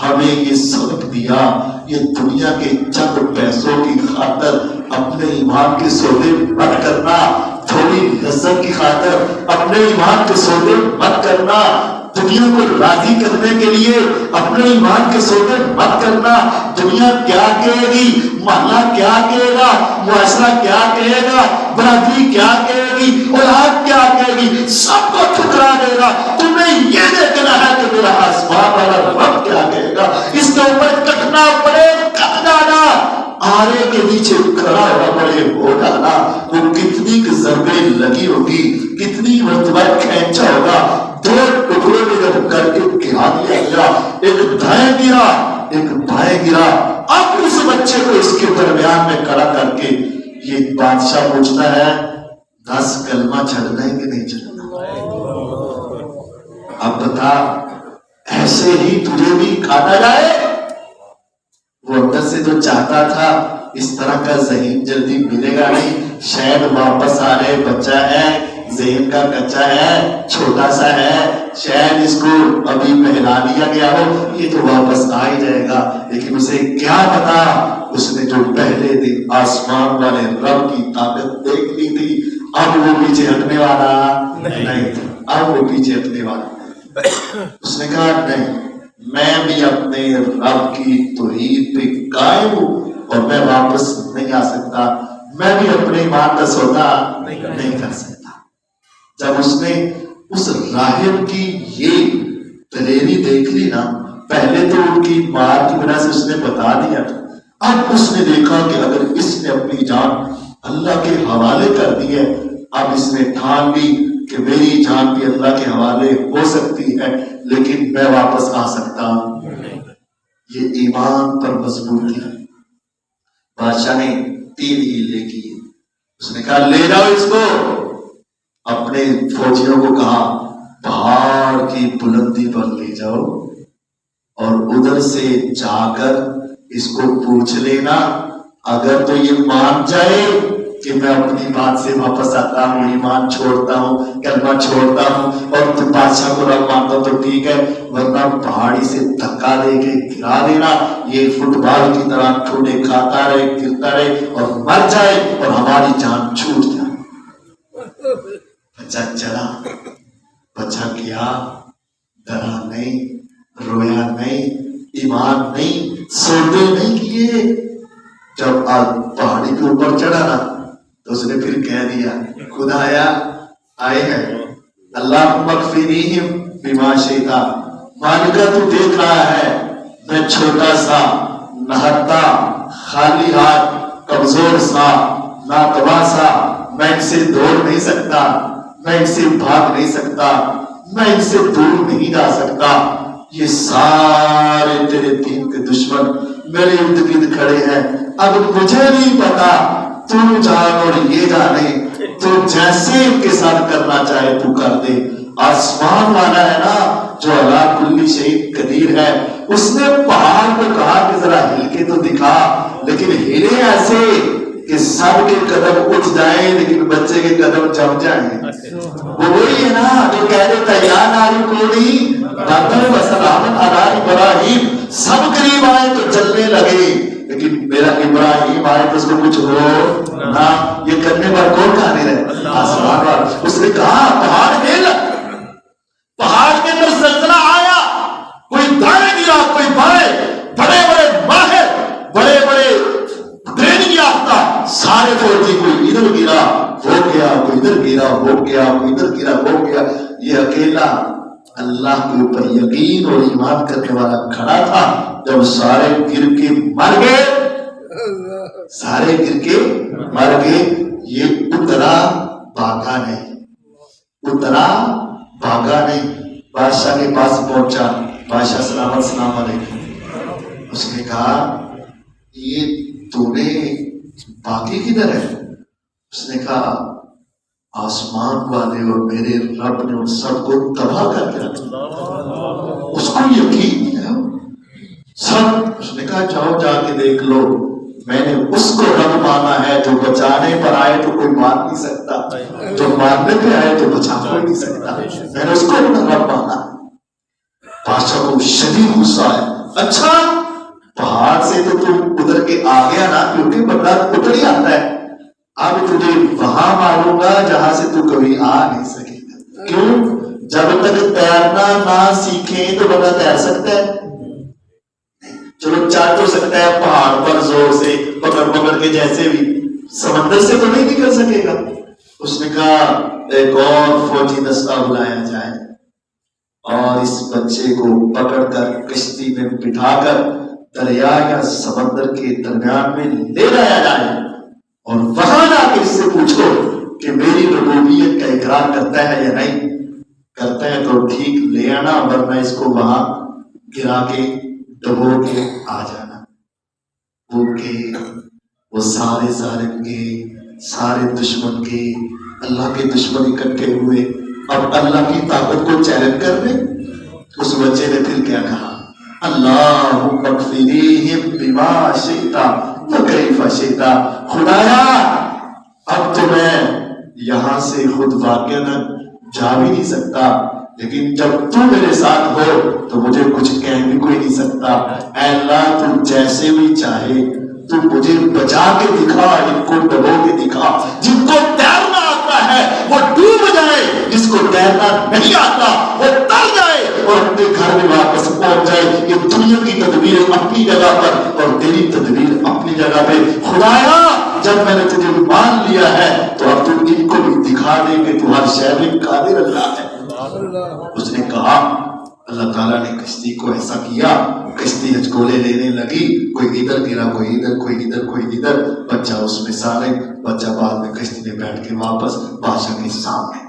ہمیں یہ سبق دیا. یہ دنیا کے چند پیسوں کی خاطر اپنے ایمان کے سودے مت کرنا، تھوڑی لذت کی خاطر اپنے ایمان کے سودے مت کرنا، دنیا کو راضی کرنے کے لیے اپنے ایمان کے سودے مت کرنا. دنیا کیا کہے گی، محلہ کیا کہے گا، معاشرہ کیا کہے گا، برادری کیا کہے گی، اولاد کیا کہے گی، سب کو ٹھکرا دے گا. تمہیں یہ دیکھنا ہے کہ میرا آسمان والا رب کیا کہے گا. اس کے اوپر کٹنا پڑے کٹ جانا، آرے کے نیچے کھڑا ہوا پڑے ہو جانا. وہ کتنی ضربیں لگی ہوگی، کتنی مرتبہ کھینچا ہوگا. 2 ٹکڑوں میں جب کر کے گرا دیا گیا، ایک دائیں گرا، ایک بائیں گرا. اب اس بچے کو اس کے درمیان میں کھڑا کر کے یہ بادشاہ پوچھتا ہے 10 کلمہ چھڑنا ہے کہ نہیں چھڑنا؟ اب بتا، ایسے ہی تجھے بھی کاٹا جائے؟ وہ اندر سے جو چاہتا تھا اس طرح کا ذہن جلدی ملے گا نہیں. شاید واپس آ رہے بچہ ہے، ذہن کا کچا ہے، چھوٹا سا ہے، شاید اس کو ابھی پہلا دیا گیا ہو، یہ تو واپس آ ہی جائے گا. لیکن اسے کیا پتا، اس نے جو پہلے دن آسمان والے رب کی طاقت دیکھ لی تھی، اب وہ پیچھے ہٹنے والا نہیں تھا. اب وہ پیچھے ہٹنے والا. اس نے کہا نہیں، میں بھی اپنے رب کی توحید پہ قائم ہوں اور میں واپس نہیں آ سکتا. میں بھی اپنے ایمان کا سودا نہیں کر سکتا. جب اس نے اس راہب کی یہ دلیری دیکھ لی نا، پہلے تو ان کی مار کی وجہ سے اس نے بتا دیا تھا. اب اس نے دیکھا کہ اگر اس نے اپنی جان اللہ کے حوالے کر دی ہے، اب اس نے ٹھان لی کہ میری جان بھی اللہ کے حوالے ہو سکتی ہے، لیکن میں واپس آ سکتا ہوں. یہ ایمان پر مضبوط تھی. بادشاہ نے 3 ہیلے کیے. اس نے کہا لے جاؤ اس کو. اپنے فوجیوں کو کہا پہاڑ کی بلندی پر لے جاؤ اور ادھر سے جا کر اس کو پوچھ لینا. اگر تو یہ مان جائے کہ میں اپنی بات سے واپس آتا ہوں، ایمان چھوڑتا ہوں، کلمہ چھوڑتا ہوں اور تو بادشاہ کو رب مانتا ہوں تو ٹھیک ہے، ورنہ پہاڑی سے دھکا دے کے گرا دینا، یہ فٹ بال کی طرح ٹھوٹے کھاتا رہے، گرتا رہے اور مر جائے اور ہماری جان چھوٹ جائے. بچہ چلا، بچہ گیا، ڈرا نہیں، رویا نہیں، ایمان نہیں، سودے نہیں کیے. جب پہاڑی کے اوپر چڑھا نا تو اس نے پھر کہہ دیا خدایا آئے ہیں اللہ مغفرین بما شئت. مالکہ تو دیکھ رہا ہے میں چھوٹا سا، نہتا، خالی ہاتھ، کمزور سا، ناتواں سا، میں ان سے دوڑ نہیں سکتا، میں ان سے بھاگ نہیں سکتا، میں ان سے دور نہیں جا سکتا. یہ سارے تیرے دین کے دشمن میرے ارد گرد کھڑے ہیں. اب مجھے نہیں پتا، تو جان اور یہ جانے، تو جیسے ان کے ساتھ کرنا چاہے تو کر دے. آسمان والا ہے نا جو علی کل شیء قدیر ہے، اس نے پہاڑ کو کہا کہ ذرا ہل کے تو دکھا، لیکن ہلے ایسے کہ سب کے قدم اٹھ جائیں لیکن بچے کے قدم جم جائیں. وہ وہی ہے نا جو کہہ دیتا ہے یا ناری کونی بردن و سلام علی ابراہیم. سب قریب آئے تو جلنے لگے لیکن میرا ابراہیم آئے تو اس کو کچھ ہو نہ. یہ کرنے پر کون قادر ہے؟ آسمان پر. اس نے کہا پہاڑ ہل, پہاڑ کے اندر زلزلہ آیا, کوئی دائیں گرا کوئی بائیں, بڑے بڑے ماہر بڑے بڑے ٹریننگ یافتہ سارے فوجی, کوئی ادھر گرا ہو گیا, کوئی ادھر گرا ہو گیا, کوئی ادھر گرا ہو گیا. یہ اکیلا اللہ کے اوپر یقین اور ایمان کرنے والا کھڑا تھا. جب سارے گر کے مر گئے, سارے گر کے مر گئے, یہ اترا بھاگا نہیں, اترا بھاگا نہیں. بادشاہ کے پاس پہنچا, بادشاہ سلامت سلام علیکم. اس نے کہا یہ تو نے باقی کدھر ہے؟ اس نے کہا آسمان والے اور میرے رب نے ان سب کو تباہ کر کے رکھا. اس کو یقین ہے سب. اس نے کہا جاؤ جا کے دیکھ لو, میں نے اس کو رب مانا ہے جو بچانے پر آئے تو کوئی مار نہیں سکتا, جو مارنے پہ آئے تو بچا کوئی نہیں سکتا. میں نے اس کو رب مانا. بادشاہ کو شدید غصہ ہے. اچھا پہاڑ سے تو تم ادھر کے آ گیا نا, کیونکہ بندہ اتر ہی آتا ہے. اب تجھے وہاں ماروں گا جہاں سے تو کبھی آ نہیں سکے گا. کیوں؟ جب تک تیرنا نہ سیکھیں تو بندہ تیر سکتا ہے؟ چلو چل تو سکتا ہے پہاڑ پر زور سے پکڑ پکڑ کے, جیسے بھی سمندر سے تو نہیں نکل سکے گا. اس نے کہا ایک اور فوجی دستہ بلایا جائے اور اس بچے کو پکڑ کر کشتی میں بٹھا کر دریا یا سمندر کے درمیان میں لے جایا جائے اور وہاں جا کے اس سے پوچھو کہ میری ربوبیت کا اقرار کرتا ہے یا نہیں. کرتا ہے تو ٹھیک لے آنا, ورنہ اس کو وہاں گرا کے ڈبو کے آ جانا. وہ سارے ظالم کے, سارے دشمن کے, اللہ کے دشمن اکٹھے ہوئے اب اللہ کی طاقت کو چیلنج کر رہے. اس بچے نے پھر کیا کہا, اللہم اکفنیہم بما شئت وکیف شئت. خدایا اب تو میں یہاں سے خود واقعا جا بھی نہیں سکتا, لیکن جب تو میرے ساتھ ہو تو مجھے کچھ کہہ بھی کوئی نہیں سکتا. اے اللہ تو جیسے بھی چاہے تو مجھے بچا کے دکھا, ان کو ڈبو کے دکھا. جن کو تیرنا آتا ہے وہ ڈوب جائے, جس کو تیرنا نہیں آتا وہ تر جائے اور اپنے گھر میں واپس پہنچ جائے. یہ دنیا کی تدبیر اپنی جگہ پر اور تیری تدبیر اپنی جگہ پہ. خدایا جب میں نے تجھے مان لیا ہے تو اب تم ان کو بھی دکھا دے کہ تمہاری شہر میں قادر اللہ ہے. اس نے کہا, اللہ تعالیٰ نے کشتی کو ایسا کیا, کشتی ہچکولے لینے لگی, کوئی ادھر گرا کوئی ادھر, کوئی ادھر کوئی ادھر. بچہ اس میں سارے, بچہ بعد میں کشتی میں بیٹھ کے واپس بادشاہ کے سامنے.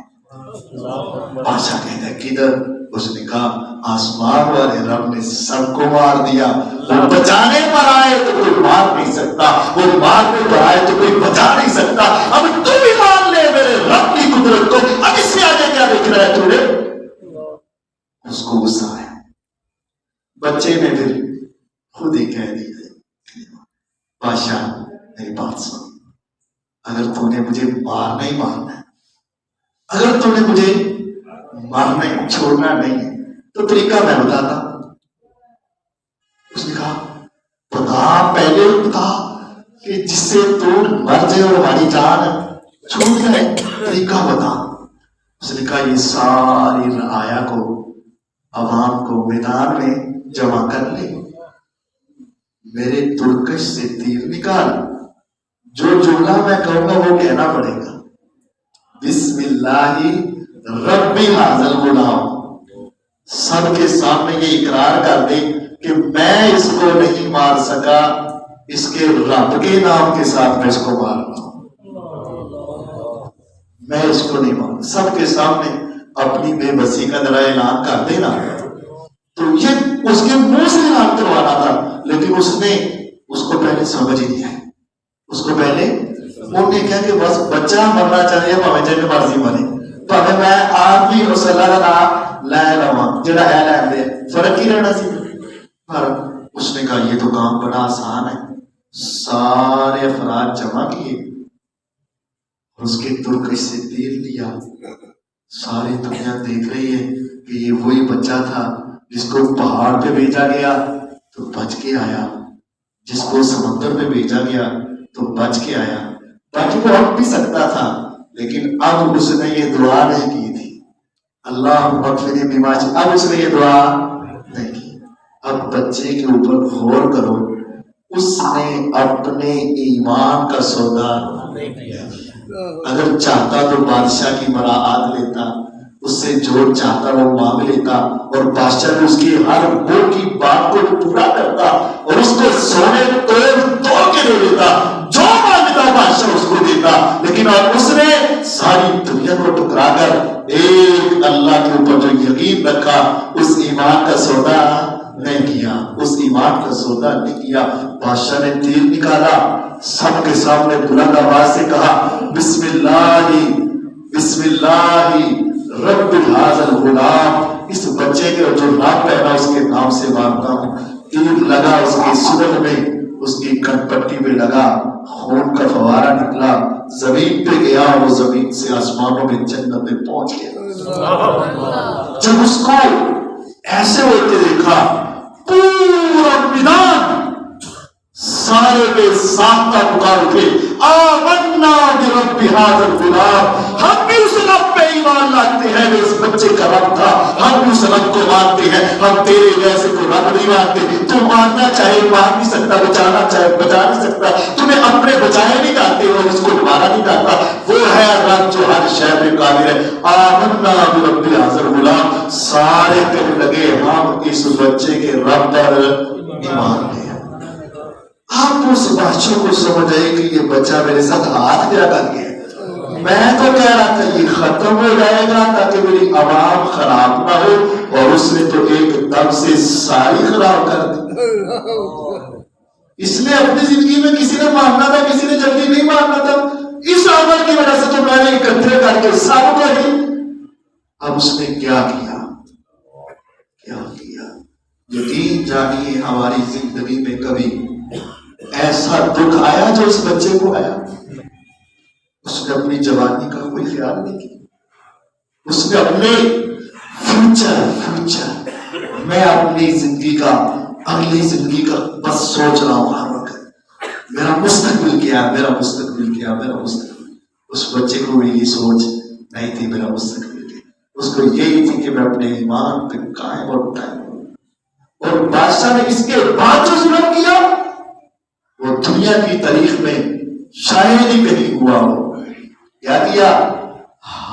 بادشاہ کہتا ہے کدھر؟ اس نے کہا آسمان والے رب نے سب کو مار دیا. وہ بچانے پر آئے تو کوئی مار نہیں سکتا, وہ مارنے پر آئے تو کوئی بچا نہیں سکتا. اب تو بھی مان لے میرے رب کی قدرت کو. اب اس سے آگے کیا دیکھ رہا ہے تو نے؟ اس کو غصہ آیا. بچے نے پھر خود ہی کہہ دیا, بادشاہ میری بات سن, اگر تو نے مجھے مارنا ہی مارنا ہے, اگر تو نے مجھے مارنا چھوڑنا نہیں ہے تو طریقہ میں بتاتا. اس نے کہا بتا, پہلے بتا کہ جس سے تو مر جائے اور ہماری جان چھوٹ جائے, طریقہ بتا. اس نے کہا یہ ساری رعایا کو, عوام کو میدان میں جمع کر لے, میرے ترکش سے تیر نکال, جو جملہ میں کہوں گا وہ کہنا پڑے گا, بسم اللہ ربی حاضر غلام. سب کے سامنے یہ اقرار کر دے کہ میں اس کو نہیں مار سکا, اس کے رب کے نام کے ساتھ میں اس کو مار رہا ہوں, میں اس کو نہیں مار. سب کے سامنے اپنی بے بسی کا ذرا اعلان کر دینا. تو یہ اس کے منہ سے اعلان کروانا تھا, لیکن اس نے اس کو پہلے سمجھ ہی نہیں آئی. اس کو پہلے انہوں نے کہا کہ بس بچہ مرنا چاہیے, پاویں جن مرضی مرے, پاویں میں آپ بھی اس اللہ کا نام لے لواں, جڑا ہے لے دے, فرق ہی رہنا سی. پر اس نے کہا یہ تو کام بڑا آسان ہے, سارے افراد جمع کیے اور اس کے ترکش سے تیل لیا. ساری دنیا دیکھ رہی ہے کہ یہ وہی بچہ تھا جس کو پہاڑ پہ بھیجا گیا تو بچ کے آیا, جس کو سمندر میں بھیجا گیا تو بچ کے آیا. باقی وہ ہٹ بھی سکتا تھا لیکن اب اس نے یہ دعا نہیں کی تھی, اللہ مغفرنی بما شئت. اب اس نے یہ دعا نہیں کی. اب بچے کے اوپر غور کرو, اس نے اپنے ایمان کا سودا نہیں کیا. اگر چاہتا تو بادشاہ کی مراعات لیتا, اس سے جو چاہتا وہ مانگ لیتا اور بادشاہ اس کی ہر وہ کی بات کو پورا کرتا اور اس کو سونے توڑ کے دے دیتا, جو مانگتا بادشاہ اس کو دیتا. لیکن اس نے ساری دنیا کو ٹکرا کر ایک اللہ کے اوپر جو یقین رکھا, اس ایمان کا سودا نہیں کیا, اس ایمان کا سودا نہیں کیا. بادشاہ نے تیر نکالا, سب کے سامنے بلند آواز سے کہا بسم اللہ رب ھذا الغلام, اس بچے کے جو نام پہنا اس کے نام سے مانتا ہوں. تیر لگا اس کی صورت میں, اس کی کن پٹی میں لگا, خون کا فوارہ نکلا, زمین پہ گیا, وہ زمین سے آسمانوں میں جنت میں پہنچ گیا. جب اس کو ایسے ہوتے دیکھا, پورا میدان سارے کے سامنا پکار اٹھے آمنا برب ھذا الغلام, ہم بھی اس رب پہ ایمان لاتے ہیں جو اس بچے کا رب تھا, ہم بھی اس رب کو مانتے ہیں, ہم تیرے جیسے کو رب نہیں مانتے. تو ماننا چاہے مان نہیں سکتا, بچانا چاہے بچا نہیں سکتا, تمہیں اپنے بچائے نہیں جاتے اور اس کو مارا نہیں جاتا. وہ ہے رب جو ہر شے میں قادر ہے. آمنا برب ھذا الغلام, سارے کہنے لگے ہم اس بچے کے رب پر ایمان لے. آپ اس بادشاہ کو سمجھ آئے کہ یہ بچہ میرے ساتھ ہاتھ کیا کر گیا. میں تو کہہ رہا تھا یہ ختم ہو جائے گا تاکہ میری عوام خراب نہ ہو, اور اس نے تو ایک دم سے ساری خراب کر دی. اس نے اپنی زندگی میں کسی نے ماننا تھا, کسی نے جلدی نہیں ماننا تھا. اس عمل کی وجہ سے تو میں نے اکٹھے کر کے سب کو ہی. اب اس نے کیا کیا, یقین جانیے ہماری زندگی میں کبھی ایسا دکھ آیا جو اس بچے کو آیا, اس نے اپنی جوانی کا کوئی خیال نہیں کیا. اس نے اپنے فیوچر میں اپنی زندگی کا, اگلی زندگی کا بس سوچ رہا ہوں ہر وقت, میرا مستقبل کیا, میرا مستقبل کیا, میرا مستقبل. اس بچے کو یہ سوچ نہیں تھی میرا مستقبل کیا, اس کو یہی تھی کہ میں اپنے ایمان پہ قائم اور قائم ہوں. اور بادشاہ نے اس کے بعد جو ظلم کیا وہ دنیا کی تاریخ میں شاید ہی کہیں ہوا ہو. کیا کیا,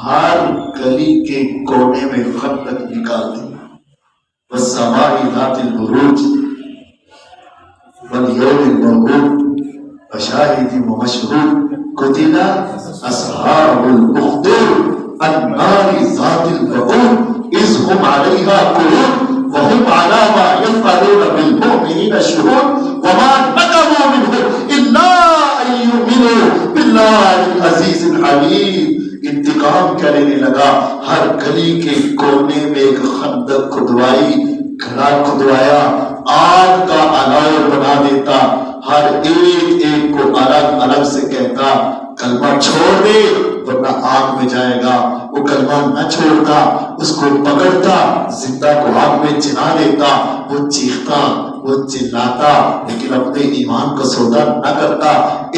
ہر گلی کے کونے میں خندق نکال دی. والسماء ذات البروج والیوم الموعود وشاہد ومشہود قتل اصحاب الاخدود النار ذات الوقود اذ هم علیہا قعود وهم على ما يفعلون بالمؤمنين شهود وما نقموا منهم الا ان يؤمنوا بالله العزيز الحميد. انتقام کیا لینے لگا, ہر گلی کے کونے میں ایک خندق کھدوائی, گھڑا کھدوایا, آگ کا الاؤ بنا دیتا, ہر ایک کو الگ الگ سے کہتا کلمہ چھوڑ دے ورنہ آگ میں جائے گا. وہ کلمہ نہ چھوڑتا, اس کو پکڑتا, زندہ کو آگ میں جلا دیتا. وہ چیختا, وہ چلاتا, لیکن اپنے ایمان کا سودا نہ کرتا.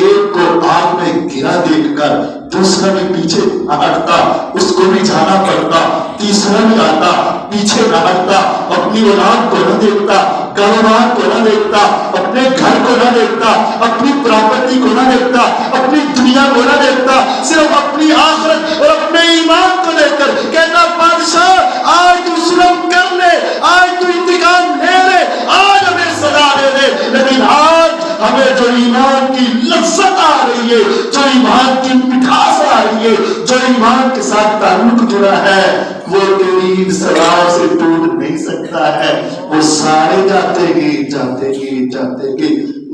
ایک کو آگ میں گرا دیکھ کر دوسرا بھی پیچھے نہ ہٹتا, اس کو بھی جانا پڑتا. تیسرا بھی آتا, پیچھے نہ ہٹتا. اپنی اولاد کو نہ دیکھتا, کاروبار کو نہ دیکھتا, اپنے گھر کو نہ دیکھتا, اپنی پراپرٹی کو نہ دیکھتا, اپنی دنیا کو نہ دیکھتا, صرف اپنی آخرت اور اپنے ایمان کو لے کر کہتا بادشاہ آج تو ظلم کر لے, آج تو انتقام لے لے, آج ہمیں سزا دے دے, لیکن آج ہمیں جو ایمان کی لذت آ رہی ہے, جو ایمان کی مٹھاس آ رہی ہے, جو ایمان کے ساتھ تعلق جڑا ہے وہ تیری سزا سے ٹوٹ نہیں سکتا ہے. وہ سارے جاتے گے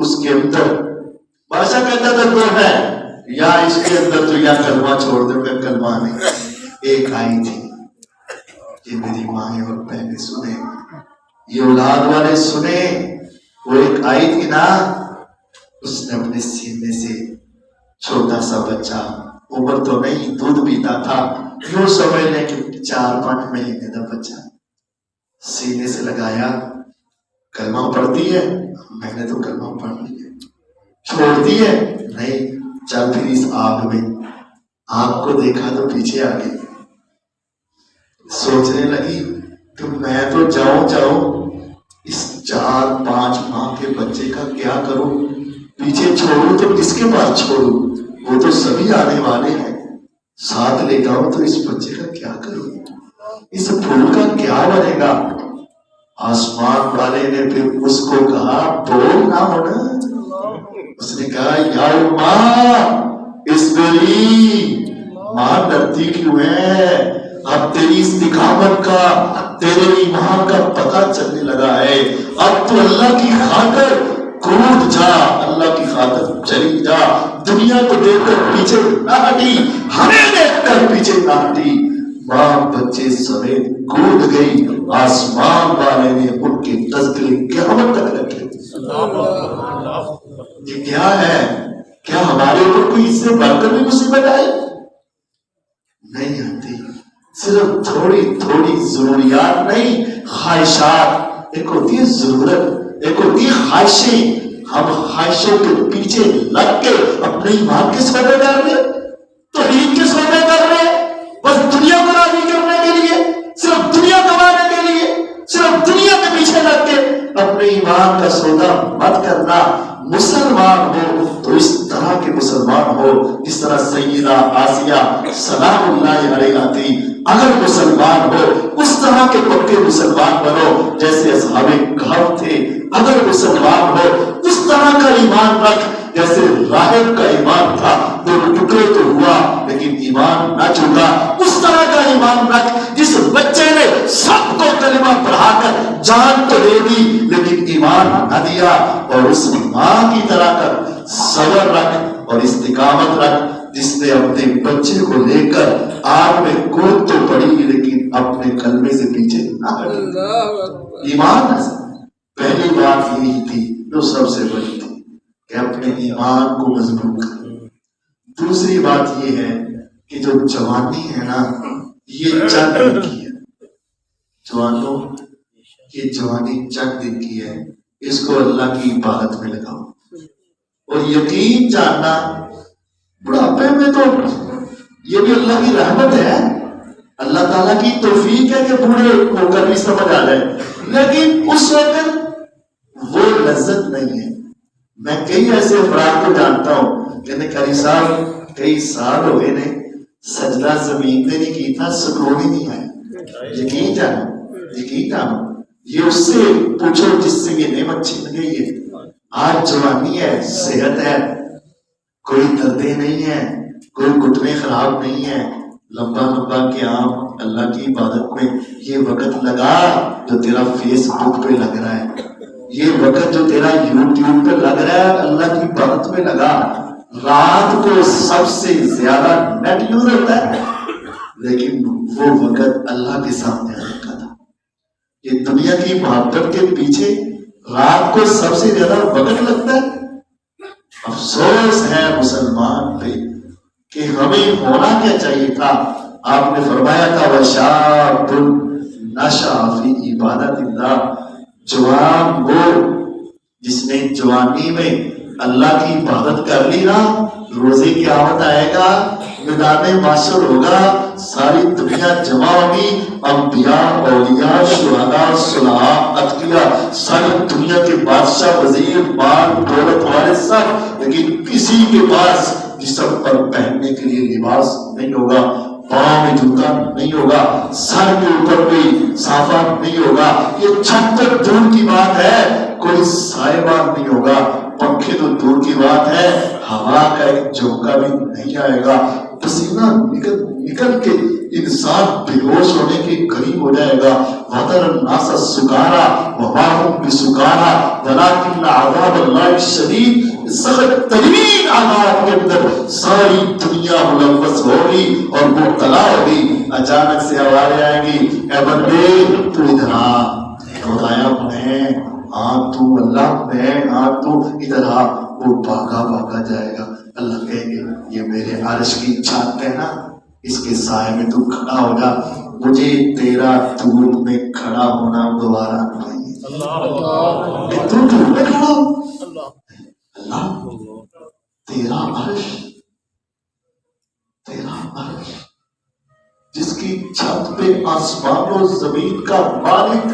اس کے اندر. بادشاہ کہتا تھا تو ہے یا اس کے اندر تو یا کلمہ چھوڑ دے. میں کلمہ نہیں. ایک آئی تھی یہ میری مائیں اور بہنیں سنے, یہ اولاد والے سنے, وہ ایک آئی تھی نا اس نے اپنے سینے سے چھوٹا سا بچہ، عمر تو نہیں، دودھ پیتا تھا، یوں سمجھ لیں کہ 4-5 مہینے کا بچہ، سینے سے لگایا. کلمہ پڑھتی ہے؟ میں نے تو کلمہ پڑھ لیا. چھوڑتی ہے؟ نہیں. چل پھر اس آگ میں. آگ کو دیکھا تو پیچھے آ گئی. سوچنے لگی کہ میں تو جاؤں اس 4-5 ماہ کے بچے کا کیا کروں؟ پیچھے چھوڑوں تو کس کے پاس چھوڑوں؟ وہ تو سبھی آنے والے ہیں. ساتھ لے جاؤں تو اس بچے کا کیا کروں؟ اس پھول کا کیا بنے گا؟ آسمان والے نے پھر اس کو کہا بول نہ ہونا. اس نے کہا یا ماں اصبری، ماں ڈرتی کیوں ہے؟ اب تیری استقامت کا، تیرے ایمان کا پتہ چلنے لگا ہے. اب تو اللہ کی خاطر کود جا، اللہ کی خاطر چلی جا. دنیا کو دیکھ کر پیچھے نہ ہٹی، ہمیں دیکھ کر پیچھے نہ ہٹی. ماں بچے سمیت کود گئی. آسمان والے نے ان کے تذکرے قیامت تک رکھے. یہ کیا ہے؟ کیا ہمارے اوپر کوئی اس سے بڑھ کر بھی مصیبت آئی؟ نہیں آتی. صرف تھوڑی تھوڑی ضروریات نہیں، خواہشات. ایک ہوتی ہے ضرورت، ایک ہوتی ہے خواہشیں. ہم خواہشوں کے پیچھے لگ کے اپنے ایمان کے سودے کر رہے، توحید کے سودے کر رہے، بس دنیا کو راضی کرنے کے لیے، صرف دنیا کمانے کے لیے، صرف دنیا کے پیچھے لگ کے اپنے ایمان کا سودا مت کرنا. مسلمان ہو تو اس طرح کے مسلمان ہو جس طرح سیدہ آسیہ سلام اللہ علیہا تھی. اگر مسلمان ہو اس طرح کے پکے مسلمان بنو جیسے اصحاب کہف تھے. اگر مسلمان ہو اس طرح کا ایمان رکھ جیسے راہب کا ایمان تھا، وہ ٹکڑے تو ہوا لیکن ایمان نہ چھوٹا. اس طرح کا ایمان رکھ جس بچے نے سب کو کلمہ پڑھا کر جان تو دے دی لیکن ایمان نہ دیا. اور اس ماں کی طرح کر صبر رکھ اور استقامت رکھ جس نے اپنے بچے کو لے کر آگ میں کود تو پڑی لیکن اپنے کلمے سے پیچھے نہ ہٹی. ایمان پہلی بات یہی تھی جو سب سے بڑی تھی کہ اپنے ایمان کو مضبوط کریں. دوسری بات یہ ہے کہ جو جوانی ہے نا، یہ چند دن کی ہے. جوانوں، یہ جوانی چند دن کی ہے. اس کو اللہ کی عبادت میں لگاؤ اور یقین جاننا بڑھاپے میں تو یہ بھی اللہ کی رحمت ہے، اللہ تعالیٰ کی توفیق ہے کہ بوڑھے ہو کر بھی سمجھ آ جائے، لیکن اس وقت وہ لذت نہیں ہے. میں کئی ایسے افراد کو جانتا ہوں کہ قاری صاحب کئی سال ہو گئے نے سجدہ زمین پہ نہیں کی تھا، سکون ہی نہیں آیا. یقین جانو یہ اس سے پوچھو جس سے یہ نعمت چھن گئی ہے. آج جوانی ہے، صحت ہے، کوئی دردیں نہیں ہے، کوئی گھٹنے خراب نہیں ہے. لمبا قیام اللہ کی عبادت میں یہ وقت لگا جو تیرا فیس بک پہ لگ رہا ہے، یہ وقت جو تیرا یوٹیوب پہ لگ رہا ہے اللہ کی عبادت میں لگا. رات کو سب سے زیادہ نیٹ یوز ہوتا ہے لیکن وہ وقت اللہ کے سامنے رکھا تھا. یہ دنیا کی محبت کے پیچھے رات کو سب سے زیادہ وقت لگتا ہے. افسوس ہے مسلمان پہ کہ ہمیں ہونا کیا چاہیے تھا. آپ نے فرمایا تھا وَشَابٌ نَشَأَ فِي عِبَادَةِ اللَّهِ. جوان وہ جس نے جوانی میں اللہ کی عبادت کر لی نا، روزی قیامت آئے گا، میدان محشر ہوگا، ساری دنیا جمع ہوگی، انبیاء، اولیاء، شہداء، صلحاء، اتقیاء، ساری دنیا کے بادشاہ، وزیر، مال دولت والے سب، لیکن کسی کے پاس جسم پر پہننے کے لیے لباس نہیں ہوگا، پاؤں میں جوتا نہیں ہوگا، سر کے اوپر کوئی صافہ نہیں ہوگا. یہ چھت تک دور کی بات ہے، کوئی سائبان نہیں ہوگا، پنکھے تو دور کی بات ہے، ہوا کا ایک جھونکا بھی نہیں آئے گا. پسینہ نکل کے انسان بے ہوش ہونے کے قریب ہو جائے گا. وَتَرَى النَّاسَ سُکَارَىٰ وَمَا هُمْ بِسُکَارَىٰ وَلَٰكِنَّ عَذَابَ اللَّهِ شَدِيدٌ. سخت ترین عذاب کے اندر ساری دنیا ملوث ہوگی اور مبتلا ہوگی. اچانک سے آوازیں آئیں گی، اے بندے تو ادھر آ، بتایا میں تو اللہ میں تو ادھر وہ بھاگا جائے گا. اللہ کہیں گے یہ میرے عرش کی چھت ہے نا, اس کے سائے میں تو کھڑا ہو جا, مجھے تیرا دھوپ میں کھڑا ہونا دوبارہ نہیں. تو دھوپ میں کھڑا ہو, اللہ تیرا عرش جس کی چھت پہ آسمان و زمین کا مالک,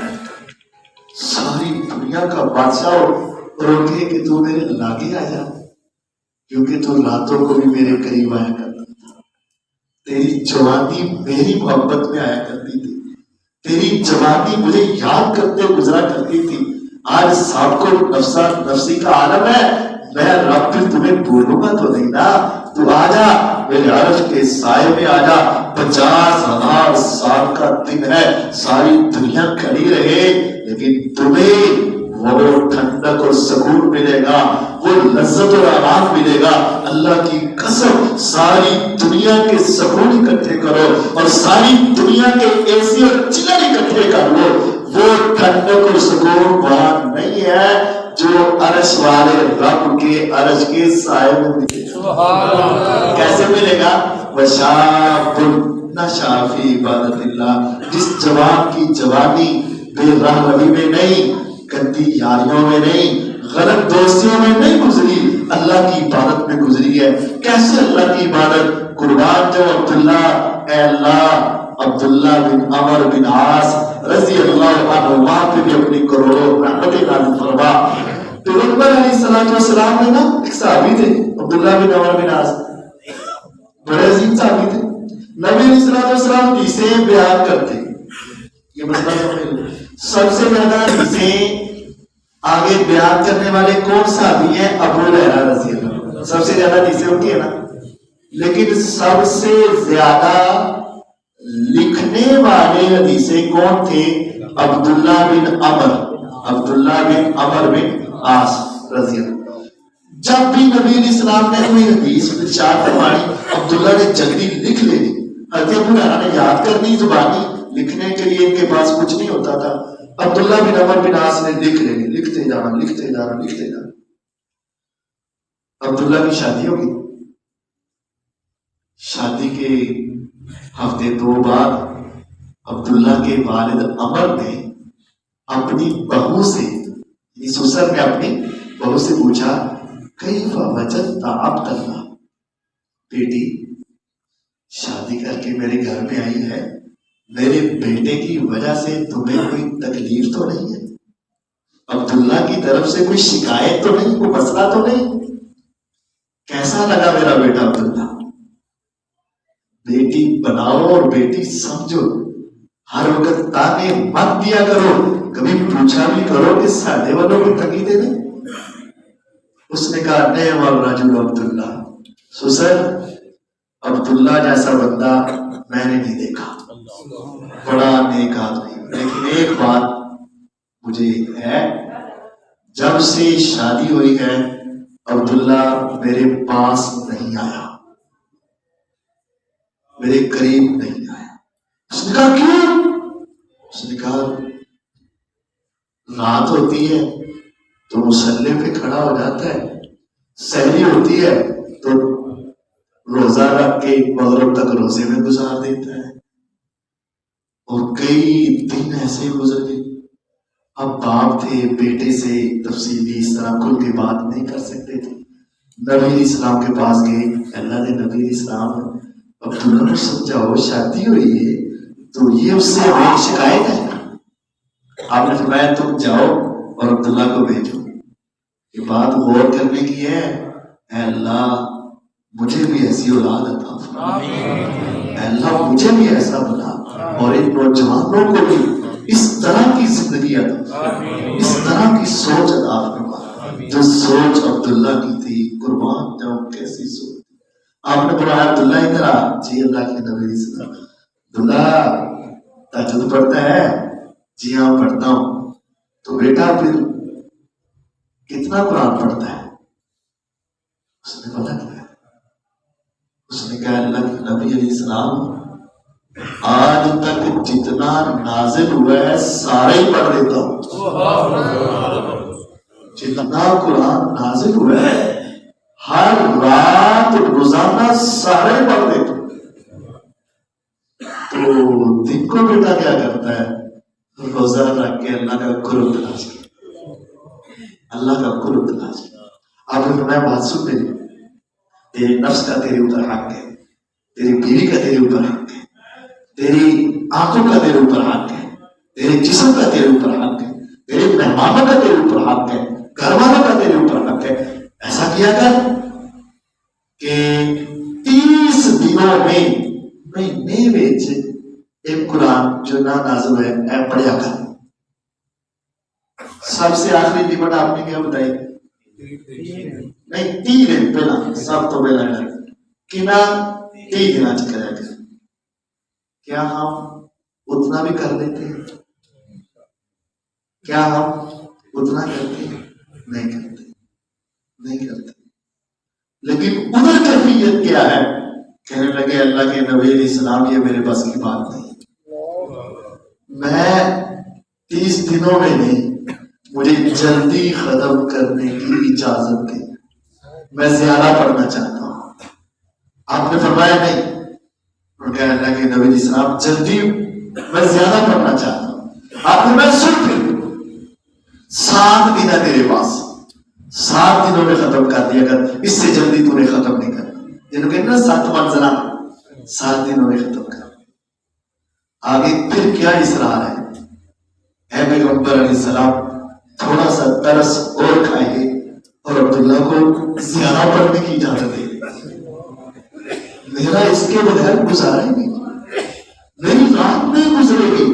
ساری دنیا کا بادشاہ, اور کہے کہ تو میرے لاگے آ جا, کیونکہ تو راتوں کو بھی میرے قریب آیا کرتا تھا, تیری جوانی میری محبت میں آیا کرتی تھی, تیری جوانی مجھے یاد کرتے گزرا کرتی تھی. آج سب کو نفسی کا عالم ہے, میں رب پھر تمہیں بولوں گا تو نہیں نا, تو آ جا میرے عرش کے سائے میں آ جا. 50,000 سال کا دن ہے, ساری دنیا کھڑی رہے, لیکن تمہیں وہ ٹھنڈک اور سکون ملے گا, وہ لذت اور آرام ملے گا. اللہ کی قسم ساری دنیا کے سکون اکٹھے کرو اور ساری دنیا کے اے سی اور چلر اکٹھے کر لو, وہ ٹھنڈک اور سکون وہاں نہیں ہے جو عرش والے رب کے عرش کے سائے میں ملے گا. کیسے ملے گا؟ وشاب نشا فی عبادت اللہ, جس جوان کی جوانی بے راہ روی میں نہیں, گندی یاریوں میں نہیں, غلط دوستیوں میں نہیں گزری, اللہ کی عبادت میں گزری ہے. کیسے اللہ کی عبادت؟ قربان جو عبداللہ, اے اللہ عبداللہ بن عمر بن عاص رضی اللہ عنہما پہ بھی اپنی کروڑوں رحمتیں نازل فرما. پیغمبر علیہ السلام نے نا ایک صحابی تھے عبداللہ بن عمر بن عاص, بڑے عظیم صحابی تھے. نبی علیہ السلام حدیثیں بیان کرتے, یہ مسئلہ سمجھ. سب سے زیادہ حدیثیں آگے بیان کرنے والے کون صحابی ہیں؟ ابو ہریرہ رضی اللہ عنہ. سب سے زیادہ حدیثیں ہوتی ہیں نا, لیکن سب سے زیادہ لکھنے والے حدیثیں کون تھے؟ عبداللہ بن عمر بن عاص رضی اللہ. جب بھی نبی علیہ السلام نے کوئی حدیث ارشاد فرمائی, عبداللہ نے جلدی لکھ لینی. حضرت ابو ہریرہ نے یاد کرنی زبانی, لکھنے کے لیے ان کے پاس کچھ نہیں ہوتا تھا. عبداللہ بن عمر بن عاص نے لکھ لینی, لکھتے جانا. عبداللہ کی شادی ہوگی, شادی کے ہفتے 2 بعد عبداللہ کے والد عمر نے اپنی بہو سے, سسر نے اپنی بہو سے پوچھا, کیف وجدت عبد اللہ, بیٹی شادی کر کے میرے گھر میں آئی ہے, میرے بیٹے کی وجہ سے تمہیں کوئی تکلیف تو نہیں ہے؟ عبداللہ کی طرف سے کوئی شکایت تو نہیں, کوئی مسئلہ تو نہیں؟ کیسا لگا میرا بیٹا عبداللہ؟ بیٹی بناؤ اور بیٹی سمجھو, ہر وقت تانے مت دیا کرو, کبھی پوچھا بھی کرو کہ ساڈے والوں کو تکلیفیں نہیں. اس نے کہا نعم الرجل عبداللہ, سسر عبداللہ جیسا بندہ میں نے نہیں دیکھا, بڑا نیک آدمی. لیکن ایک بات مجھے ہے, جب سے شادی ہوئی ہے عبداللہ میرے پاس نہیں آیا, میرے قریب نہیں آیا. اس نے کہا کیوں؟ اس نے کہا رات ہوتی ہے تو مصلے پہ کھڑا ہو جاتا ہے, سحری ہوتی ہے تو روزہ رکھ کے مغرب تک روزے میں گزار دیتا ہے, اور کئی دن ایسے گزر گئے. اب باپ تھے, بیٹے سے تفصیلی اس طرح کھل کے بات نہیں کر سکتے تھے. نبی علیہ السلام کے پاس گئے, اللہ نے نبی علیہ السلام عبداللہ کو سمجھاؤ, شادی ہوئی ہے تو یہ اس سے ہمیں شکایت ہے. آپ نے فرمایا تم جاؤ اور عبداللہ کو بھیجو, یہ بات غور کرنے کی ہے. اے اللہ مجھے بھی ایسی اولاد عطا فرما, اے اللہ مجھے بھی ایسا بنا, اور ان نوجوانوں کو بھی اس طرح کی زندگی عطا, اس طرح کی سوچ عطا فرما جو سوچ عبداللہ کی تھی. قربان جاؤں کیسی سوچ. آپ نے فرمایا عبداللہ ادھر آ. جی اللہ کے نبی صلی اللہ علیہ وسلم, عبداللہ تہجد پڑھتا ہے؟ جی ہاں پڑھتا ہوں. تو بیٹا پھر کتنا قرآن پڑھتا ہے؟ اس نے بولا کیا؟ اس نے کہا اللہ کے نبی علیہ السلام آج تک جتنا نازل ہوا ہے سارے ہی پڑھ دیتا ہوں. جتنا قرآن نازل ہوا ہے ہر رات روزانہ سارے پڑھتے تو دن کو بیٹا کیا کرتا ہے؟ روزہ رکھ کے اللہ کا قرب تلاش کرتا، اللہ کا قرب تلاش کرتا۔ آپ نے فرمایا بات سن میری، تیرے نفس کا تیرے اوپر حق ہے، تیری بیوی کا تیرے اوپر حق ہے، تیری آنکھوں کا تیرے اوپر حق ہے، تیرے جسم کا تیرے اوپر حق ہے، تیرے مہمانوں کا تیرے اوپر حق ہے، گھر والوں کا تیرے اوپر حق ہے۔ ایسا کیا کر کہ 30 دنوں میں مہینے وچ ایک قرآن جو نہ نازل ہے اے پڑھیا کر۔ سب سے آخری لیمٹ آپ نے کیا بتائی؟ نہیں 30 دن پہلا، سب تو پہلا کنا 30 دن کرا کر۔ کیا ہم اتنا بھی کر لیتے ہیں؟ کیا ہم اتنا کرتے ہیں؟ نہیں کرتے، نہیں کرتے۔ لیکن ادھر کیفیت کیا ہے؟ کہنے لگے اللہ کے نبی علیہ السلام یہ میرے بس کی بات نہیں، میں 30 دنوں میں نہیں، مجھے جلدی ختم کرنے کی اجازت دی، میں زیادہ پڑھنا چاہتا ہوں۔ آپ نے فرمایا نہیں، اللہ کے نبی علیہ السلام جلدی میں زیادہ پڑھنا چاہتا ہوں۔ آپ نے میں سن پھر 7 دن ہے تیرے پاس، 7 دنوں میں ختم کر دیا کر، اس سے جلدی تو نے ختم نہیں کرنا۔ جنہوں کہتے ہیں 7 منزلہ، 7 دنوں میں ختم کر۔ آگے پھر کیا اصرار ہے؟ اے پیغمبر علیہ السلام تھوڑا سا ترس اور کھائیے اور عبداللہ کو زیادہ پڑھنے کی اجازت دے، میرا اس کے بغیر گزارے گی، میری رات نہیں گزرے گی،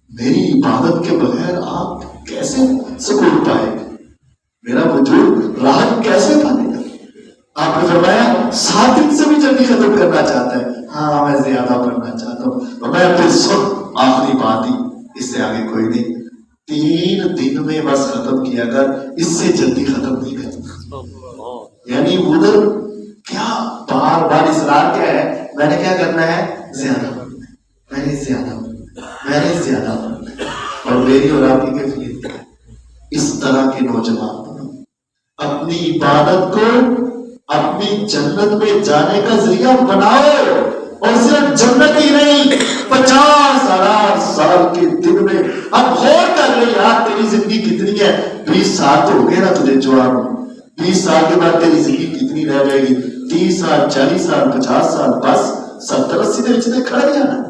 میری عبادت کے بغیر آپ کیسے سکون پائے گا، میرا وجود راحت کیسے پانے گا؟ آپ نے فرمایا 7 دن سے بھی جلدی ختم کرنا چاہتا ہے؟ ہاں میں زیادہ پڑھنا چاہتا ہوں۔ تو میں پھر سن آخری بات ہی، اس سے آگے کوئی نہیں، 3 دن میں بس ختم کیا کر، اس سے جلدی ختم نہیں کرنا۔ یعنی ادھر کیا بار بار اصرار کیا ہے؟ میں نے کیا کرنا ہے؟ زیادہ پڑھنا ہے، میں نے زیادہ پڑھنا ہے، میں نے زیادہ پڑھنا ہے۔ اور میری اور آپ کی کیفیت ہے اس طرح کے نوجوان اپنی عبادت کو اپنی جنت میں جانے کا ذریعہ بناؤ، اور صرف جنت ہی نہیں، 50,000 سال کے دن میں اب غور کر لے یار تیری زندگی کتنی ہے؟ 20 سال تو ہو گئے نا تجھے جوان، 20 سال کے بعد تیری زندگی کتنی رہ جائے گی؟ 30 سال، 40 سال، 50 سال، بس 70-80 کے رشتے کھڑے جانا۔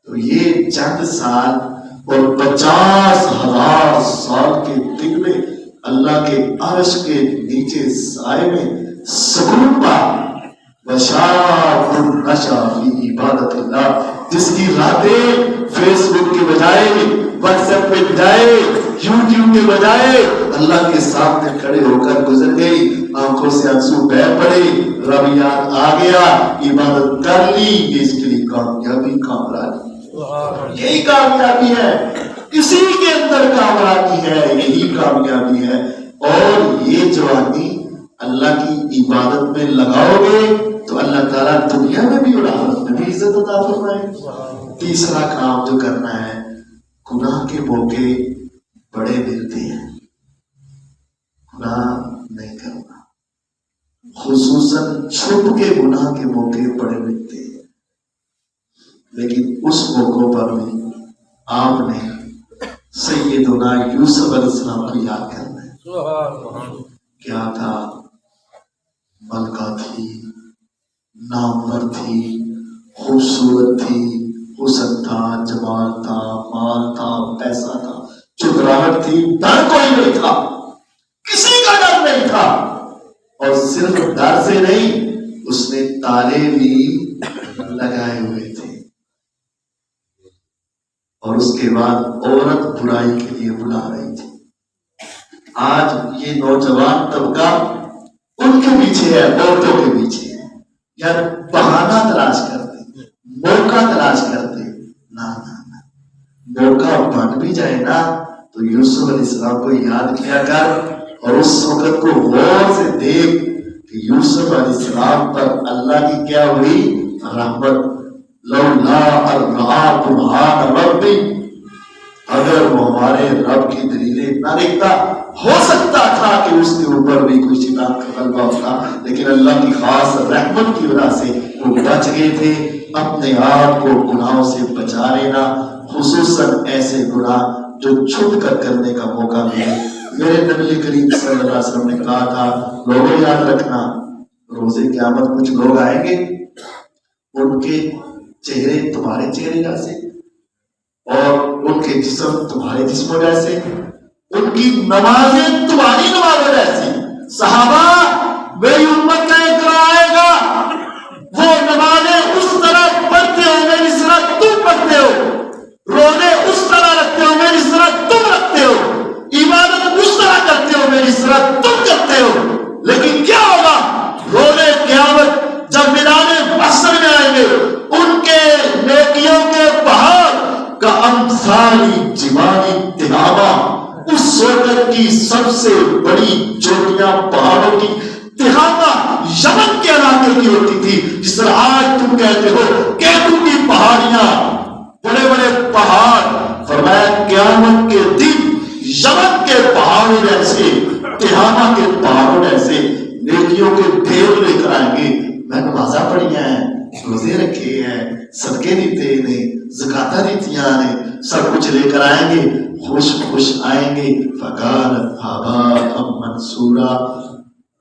تو یہ چند سال اور 50,000 سال کے دن میں اللہ کے عرش کے نیچے سائے میں سکون پا، بشار نشا فی عبادت اللہ، جس کی راتیں فیس بک کے بجائے، واٹس ایپ پہ بجائے، یوٹیوب کے بجائے اللہ کے سامنے کھڑے ہو کر گزر گئی، آنکھوں سے آنسو بہہ پڑے، رب یاد آ گیا، عبادت کر لی، یہ اس کے لیے کامیابی کامرانی، یہی کامیابی ہے، اسی کے اندر کامیابی ہے، یہی کامیابی ہے۔ اور یہ جوانی اللہ کی عبادت میں لگاؤ گے تو اللہ تعالیٰ دنیا میں بھی اور آخرت میں بھی عزت عطا فرمائے۔ تیسرا کام جو کرنا ہے، گناہ کے موقع بڑے ملتے ہیں، گناہ نہیں کرنا، خصوصاً چھپ کے گناہ کے موقع بڑے ملتے ہیں، لیکن اس موقع پر بھی آپ نے سیدنا یوسف علیہ السلام کو یاد کرنا ہے۔ کیا تھا؟ ملکہ تھی، نامور تھی، خوبصورت تھی، حسن تھا، جمال تھا، مال تھا، پیسہ تھا، چتراہٹ تھی، ڈر کوئی نہیں تھا، کسی کا ڈر نہیں تھا، اور صرف ڈر سے نہیں، اس نے تالے بھی لگائے ہوئے تھے، اور اس کے بعد عورت برائی کے لیے بلا رہی تھی۔ آج یہ نوجوان طبقہ ان کے پیچھے ہے، عورتوں کے پیچھے ہے، یا بہانہ تلاش کرتے، موقع تلاش کرتے۔ نہ موقع بن بھی جائے نا تو یوسف علیہ السلام کو یاد کیا کر، اور اس وقت کو غور سے دیکھ کہ یوسف علیہ السلام پر اللہ کی کیا ہوئی؟ رحمت۔ لولا ان رأى برهان ربی، اگر وہ ہمارے رب کی دلیلیں نہ دیکھتا. ہو سکتا تھا کہ اس کے اوپر بھی کوئی شیطان کا غلبہ ہوتا، لیکن اللہ کی خاص رحمت کی وجہ سے وہ بچ گئے تھے. اپنے آپ کو گناہوں سے بچا لینا، خصوصاً ایسے گناہ جو چھپ کر کرنے کا موقع ملے. میرے نبی کریم صلی اللہ علیہ وسلم نے کہا تھا، لوگوں یاد رکھنا روز قیامت کچھ لوگ آئیں گے، ان کے چہرے تمہارے چہرے جیسے اور ان کے جسم تمہارے جسموں جیسے، ان کی نمازیں تمہاری نمازوں جیسی. صحابہ میری امت کا ایک آئے گا، وہ نمازیں اس طرح پڑھتے ہو میری طرح تم پڑھتے ہو، روزے اس طرح رکھتے ہو میری طرح تم رکھتے ہو، عبادت اس طرح کرتے ہو میری طرح تم کرتے ہو. لیکن کیا ہوگا روزے قیامت جب میدان محشر میں آئیں گے، ان کے نیکیوں کے پہاڑ کا امثالی جبالی تہامہ، اس سوگر کی سب سے بڑی چوٹیاں پہاڑوں کی تہامہ یمن کے علاقے کی ہوتی تھی. جس طرح آج تم کہتے ہو کیٹو کی پہاڑیاں، بڑے بڑے پہاڑ، فرمایا قیامت کے دن یمن کے پہاڑوں جیسے، تہامہ کے پہاڑوں جیسے نیکیوں کے ڈھیر لے کر آئیں گے. میں نمازاں پڑھی ہیں، روزے رکھے ہیں، صدقے دیتے نے، زکاتہ دیتیاں نے، سب کچھ لے کر آئیں گے، خوش خوش آئیں گے. فکانت ھباء منثورا،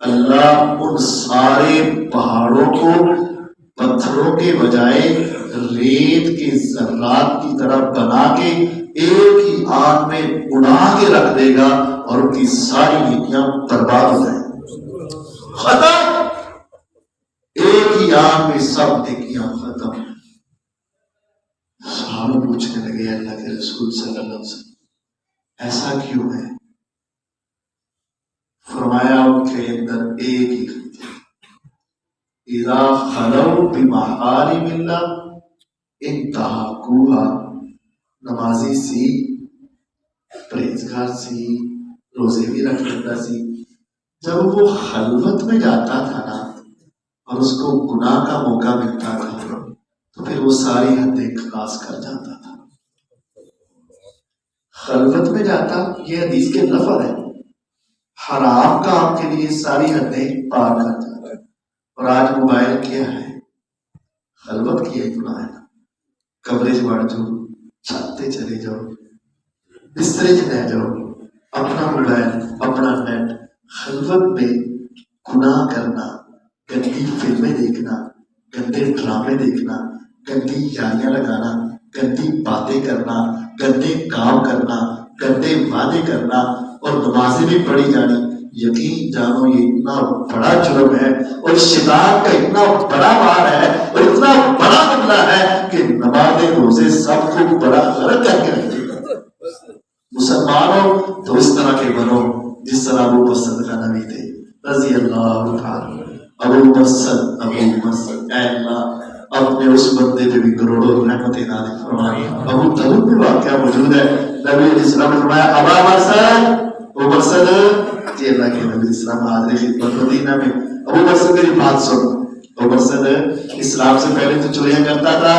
اللہ ان سارے پہاڑوں کو پتھروں کے بجائے ریت کے ذرات کی طرح بنا کے ایک ہی آگ میں اڑا کے رکھ دے گا، اور ان کی ساری نیکیاں برباد ہو جائیں، ختم. ایک ہی آگ میں سب نیکیاں ختم. صحابہ پوچھنے لگے اللہ کے رسول صلی اللہ علیہ وسلم ایسا کیوں ہے؟ فرمایا ان کے اندر ایک ہی خطہ، اذا خلو بمحارم اللہ انتہکوہا. نمازی سی، پرہیزگار سی، روزے بھی رکھ لیتا سی، جب وہ خلوت میں جاتا تھا نا اور اس کو گناہ کا موقع ملتا تھا تو پھر وہ ساری حدیں کراس کر جاتا تھا. خلوت میں جاتا، یہ حدیث کے لفظ ہے، حرام کام کے لیے ساری حدیں پار کر جاتا ہے. اور آج موبائل کیا ہے؟ خلوت کی ہے، گناہ ہے. کوریج بڑھ جاؤ، چھت پہ چلے جاؤ، بسترے سے رہ جاؤ، اپنا موبائل، اپنا نیٹ. خلوت میں گناہ کرنا، گندی فلمیں دیکھنا، گندے ڈرامے دیکھنا، گندی یاریاں لگانا، گندی باتیں کرنا، گندے کام کرنا، گندے وعدے کرنا، اور نمازیں بھی پڑھی جانی. یقین جانو یہ اتنا بڑا جرم ہے، اور شیطان کا اتنا بڑا وار ہے، اور اتنا بڑا بدلہ ہے کہ نمازیں روزے سب کو بڑا غلط کر کے رکھے گا. مسلمانوں تو اس طرح کے بنو جس طرح ابو مسعود کا نبی تھے رضی اللہ تعالی. ابو مسعود، اے اللہ اپنے اس بندے پہ بھی کروڑوں رحمتیں نازل فرما. ابو طالب میں واقعہ موجود ہے، نبی علیہ السلام نے فرمایا ابا مسعود، ابو مسعود، جی اللہ کے نبی اسلام حاضر خدمت مدینہ میں. ابو مسعود میری بات سن. ابو مسعود اسلام سے پہلے تو چوریاں کرتا تھا،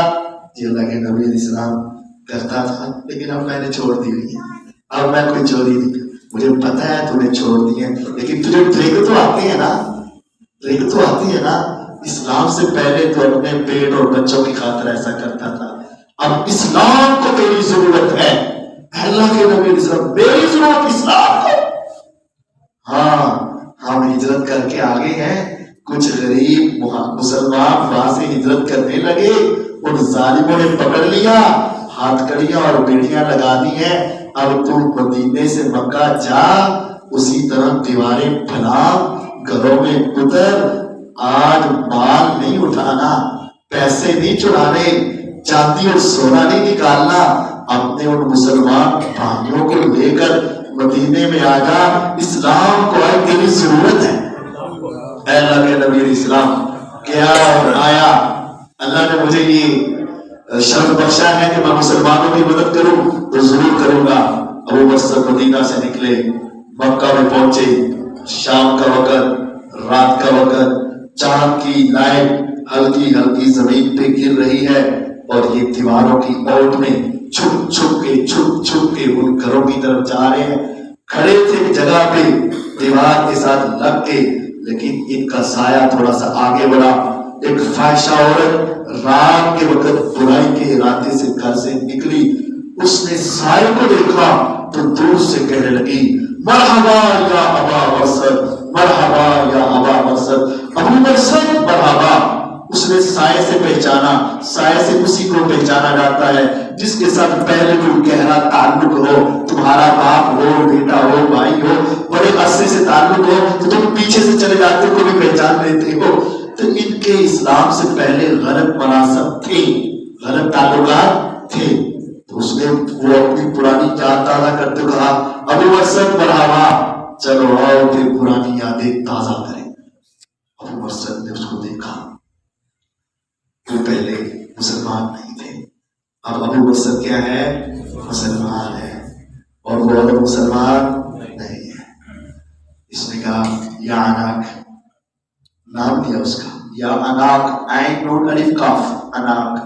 جی اللہ کے نبی علیہ السلام کرتا تھا، لیکن اب میں نے چھوڑ دی ہوئی ہے، اب میں کوئی چوری نہیں کرتا. مجھے پتا ہے تو نے چھوڑ دی ہے، لیکن تجھے ٹرک تو آتی ہے نا، ٹرک تو آتی ہے نا. اسلام سے پہلے تو اپنے پیٹ اور بچوں کی خاطر ایسا کرتا تھا، اب اسلام کو تیری ضرورت ہے. اللہ کے نبی علیہ السلام میری ضرورت اسلام کو. ہاں ہم ہجرت کر کے آگے ہیں، کچھ غریب مسلمان وہاں سے ہجرت کرنے لگے، ان ظالموں نے پکڑ لیا، ہاتھ کڑیاں اور بیڑیاں لگا دی ہیں. اب تو مدینے سے مکہ جا، اسی طرح دیواریں بنا، گھروں میں اتر. آج مال نہیں اٹھانا، پیسے نہیں چڑھانے، چاندی اور سونا نہیں نکالنا، اپنے ان مسلمان بھائیوں کو لے کر مدینے میں آ جا، اسلام کو آج تیری ضرورت ہے. اے اللہ کے نبی علیہ السلام کیا آیا، اللہ نے مجھے یہ شرف بخشا ہے کہ میں مسلمانوں کی مدد کروں تو ضرور کروں گا. ابو مسعود مدینہ سے نکلے، مکہ میں پہنچے. شام کا وقت، رات کا وقت، چاند کی لائٹ ہلکی ہلکی زمین پہ گر رہی ہے، اور یہ دیواروں کی اوٹ میں چھپ چھپ کے ان گھروں کی طرف جا رہے ہیں. کھڑے تھے ایک جگہ پہ دیوار کے ساتھ لگ کے، لیکن ان کا سایہ تھوڑا سا آگے بڑھا. ایک فاحشہ عورت رات کے وقت برائی کے ارادے سے گھر سے نکلی، اس نے سائے کو دیکھا تو دور سے کہنے لگی مرحبا یا ابا مرثد، مرحبا یا ابا مرثد، ابو مرثد مرحبا. اس نے سائے سے پہچانا. سائے سے اسی کو پہچانا جاتا ہے جس کے ساتھ پہلے کوئی گہرا تعلق ہو، تمہارا باپ ہو، بیٹا ہو، بھائی ہو، بڑے عرصے سے تعلق ہو تو تم پیچھے سے چلے جاتے کو بھی پہچان لیتے ہو. تو ان کے اسلام سے پہلے غلط مناسب تھے، غلط تعلقات تھے. تو اس نے وہ اپنی پرانی یاد تازہ کرتے ہوئے کہا ابو مرثد مرحبا، چلو آؤ پھر پرانی یادیں تازہ کریں. ابو مرثد نے اس کو دیکھا، وہ پہلے مسلمان نہیں تھے، اب ابو مرثد کیا ہے؟ مسلمان ہے، اور وہ اب مسلمان نہیں ہے. اس نے کہا یا اناک، نام دیا اس کا یا اناک، عین نون الف کاف، اناک،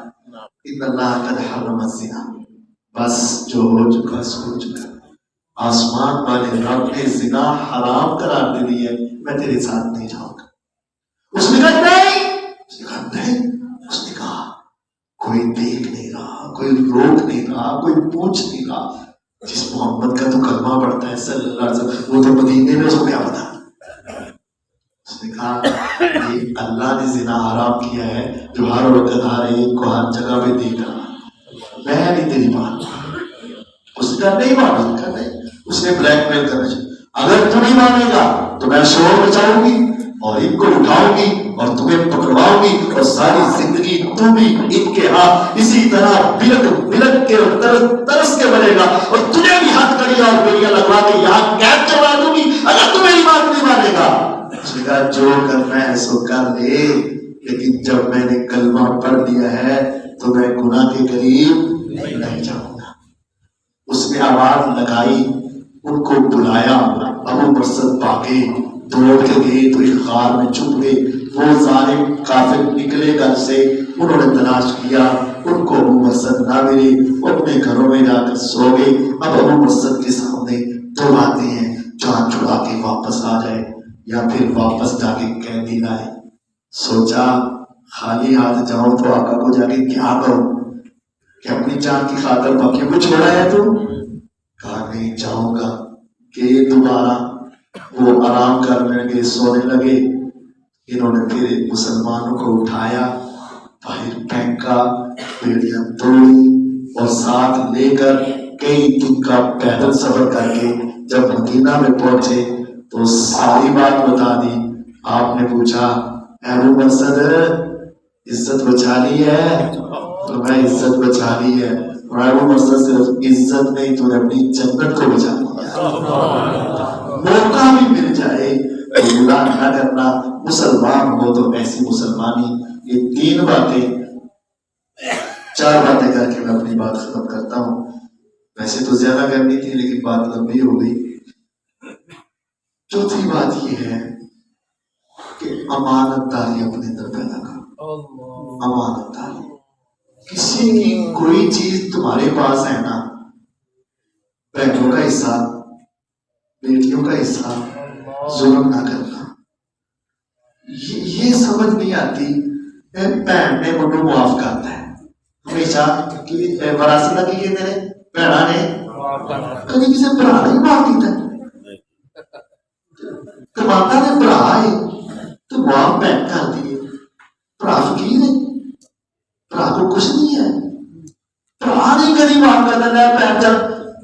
ان اللہ قد حرم الزنا. بس جو ہو چکا سو چکا، آسمان والے رب نے زنا حرام قرار دے دی ہے، میں تیرے ساتھ نہیں جاؤں گا. اس نے کہا نہیں، اس نے کہا نہیں. اس نے کہا کوئی دیکھ نہیں رہا، کوئی روک نہیں رہا، کوئی پوچھ نہیں رہا. جس محمد کا تو کلمہ پڑھتا ہے صلی اللہ علیہ وسلم، وہ تو مدینے میں، اس کو کیا پتا. اس نے کہا یہ اللہ نے زنا حرام کیا ہے جو ہر وقت ہر ایک کو ہر جگہ پہ دیکھ رہا، میں نہیں تیری بات. اس نے کہا نہیں مانا. کہا نہیں. اس نے بلیک میل کرنا چاہیے، اگر تو نہیں مانے گا تو میں شور مچاؤں گی اور ان کو اٹھاؤں گی اور تمہیں پکڑواؤں گی، اور ساری زندگی تو بھی ان کے ہاتھ اسی طرح بلک بلک کے اور ترس کے بنے گا، اور تجھے بھی ہاتھ کڑیاں اور گولیاں لگوا کے یہاں قید کروا دوں گی اگر تم میری بات نہیں مانے گا. اس نے کہا جو کرنا ہے سو کر لے، لیکن جب میں نے کلمہ پڑھ لیا ہے تو میں گناہ کے قریب نہیں جاؤں گا. اس نے آواز لگائی، ان کو بلایا. ابو مرثد بھاگے، دوڑ کے گئے تو ایک غار میں چھپ گئے. وہ ظالم کافر نکلے گھر سے، انہوں نے تلاش کیا، ان کو ابو مرثد نہ ملے، وہ اپنے گھروں میں جا کر سو گئے. اب ابو مرثد کے سامنے دو باتیں ہیں، جان چھڑا کے واپس آ جائے یا پھر واپس جا کے قیدی لائے. سوچا خالی ہاتھ جاؤں تو آقا کو جا کے کیا کروں کہ اپنی جان کی خاطر باقیوں کو چھوڑا ہے. تو کہا نہیں جاؤں گا. کہ دوبارہ وہ آرام کرنے لگے، سونے لگے. انہوں نے پھر مسلمانوں کو اٹھایا، باہر پھینکا، بیڑیاں توڑی، اور ساتھ لے کر کئی دن کا پیدل سفر کر کے جب مدینہ میں پہنچے تو ساری بات بتا دی. آپ نے پوچھا ابو مرثد عزت بچا لی ہے؟ تو میں عزت بچا لی ہے. اور ابو مرثد صرف عزت نہیں، تو نے اپنی جنت کو بچا لیا. موقع بھی مل جائے تو برا نہ کرنا. مسلمان ہو تو ایسی مسلمانی. یہ تین باتیں، چار باتیں کر کے میں اپنی بات ختم کرتا ہوں. ویسے تو زیادہ کرنی تھی لیکن بات لمبی ہو گئی. چوتھی بات یہ ہے کہ امانت داری اپنے اندر پیدا کرو. امانت داری، کسی کی کوئی چیز تمہارے پاس ہے نا، بہنوں کا حصہ، بیٹیوں کا حصہ، ظلم نہ کرنا. یہ سمجھ نہیں آتی. بہن نے منو معاف کرتا ہے ہمیشہ، وراثت نہ کی کہتے ہیں بہنا نے کبھی کسی برا نہیں معاف کیتا. کماتا نے برا ہے تو معاف بہن کر دیے. برا فقیر ہے، برا کو کچھ نہیں ہے، برا نہیں کبھی معاف کرتا. بہن جب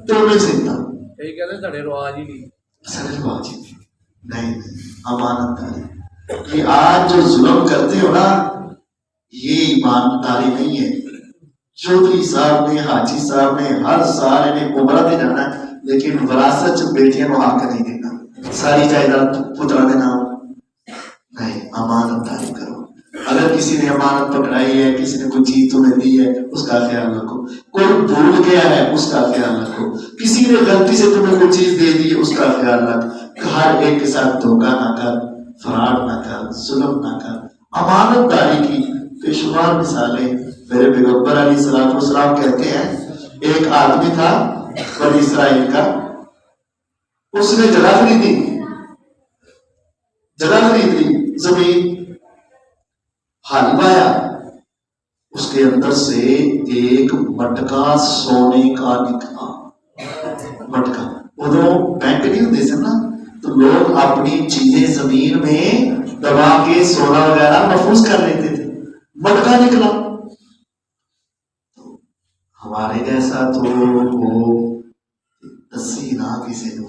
تو نہیں سکتا، یہی کہتے ہیں سڑے رواج ہی نہیں. سڑے رواج ہی نہیں. امانت داری. یہ آج جو ظلم کرتے ہو نا، یہ ایمانداری نہیں ہے. چودھری صاحب نے، حاجی صاحب نے ہر سال انہیں عمرہ دے جانا ہے، لیکن وراثت جو بیٹیاں کو حق نہیں دینا، ساری جائیداد پترا کے نام نہیں. امانت داری کرو. اگر کسی نے امانت پکڑائی ہے، کسی نے کوئی چیز تمہیں دی ہے، اس کا خیال رکھو. کوئی بھول گیا ہے، اس کا خیال رکھو. کسی نے غلطی سے تمہیں کوئی چیز دے دی ہے، اس کا خیال رکھ. ہر ایک کے ساتھ دھوکہ نہ کر، فراڈ نہ کر، ظلم نہ کر. امانت داری کی بے شمار مثالیں میرے پیغمبر علیہ الصلوۃ والسلام کہتے ہیں. ایک آدمی تھا بنی اسرائیل کا، اس نے جگہ خریدی، جگہ خرید لی، زمین، ہل بایا، اس کے اندر سے ایک مٹکا سونے کا نکلا۔ مٹکا، ادھر بینک نہیں ہوتے سن نا، تو لوگ اپنی چیزیں زمین میں دبا کے سونا وغیرہ محفوظ کر لیتے تھے۔ مٹکا نکلا، ہمارے جیسا تو وہ دسی نہ کسی نے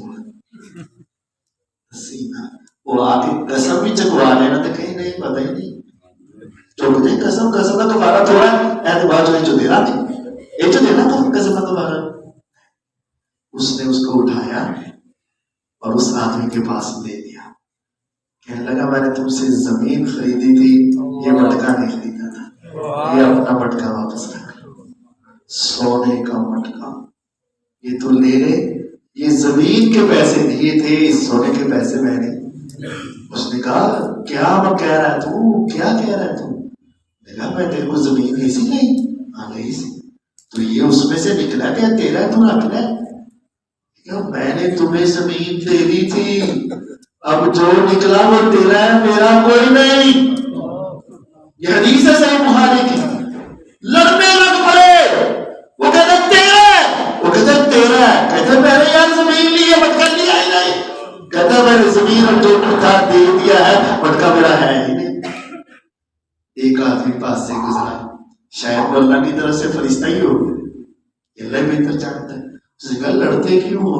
دسی نہ، وہ آ کے قسم بھی چکوا لینا تو کہیں نہیں پتہ ہی نہیں چک دے قسم، قسم کا دوبارہ تھوڑا اعتبار جو دینا نہیں، یہ جو دینا قسم کا دوبارہ۔ اس نے اس کو اٹھایا اور اس آدمی کے پاس دے دیا، کہنے لگا میں نے تم سے زمین خریدی تھی، یہ مٹکا نہیں خریدا تھا، یہ اپنا مٹکا واپس رکھ، سونے کا مٹکا یہ تو لے لے، یہ زمین کے پیسے دیے تھے، اس سونے کے پیسے میں نے۔ اس نے کہا کیا کہہ رہا ہے تو، کیا کہہ رہا ہے تو؟ میں تیرے کو زمین ایسی نہیں، ہاں نہیں سی، تو یہ اس میں سے نکلا کیا تیرا تو رکھ لے، میں نے تمہیں زمین دے دی تھی، اب جو نکلا وہ تیرا ہے، میرا کوئی نہیں۔ یہ حدیث ہے صحیح بخاری کی۔ لڑنے لگ پڑے، وہ کہتے تیرا ہے، وہ کہتے تیرا ہے، کہتے میں نے یار زمین لی ہے، مٹکا لیا ہی نہیں، کہتا میں نے زمین اور جو تھا دے دیا ہے، مٹکا میرا ہے ہی نہیں۔ ایک آدمی پاس سے گزرا، شاید وہ اللہ کی طرف سے فرشتہ ہی ہو، اللہ بہتر جانتا ہے۔ اس نے کہا لڑتے کیوں ہو؟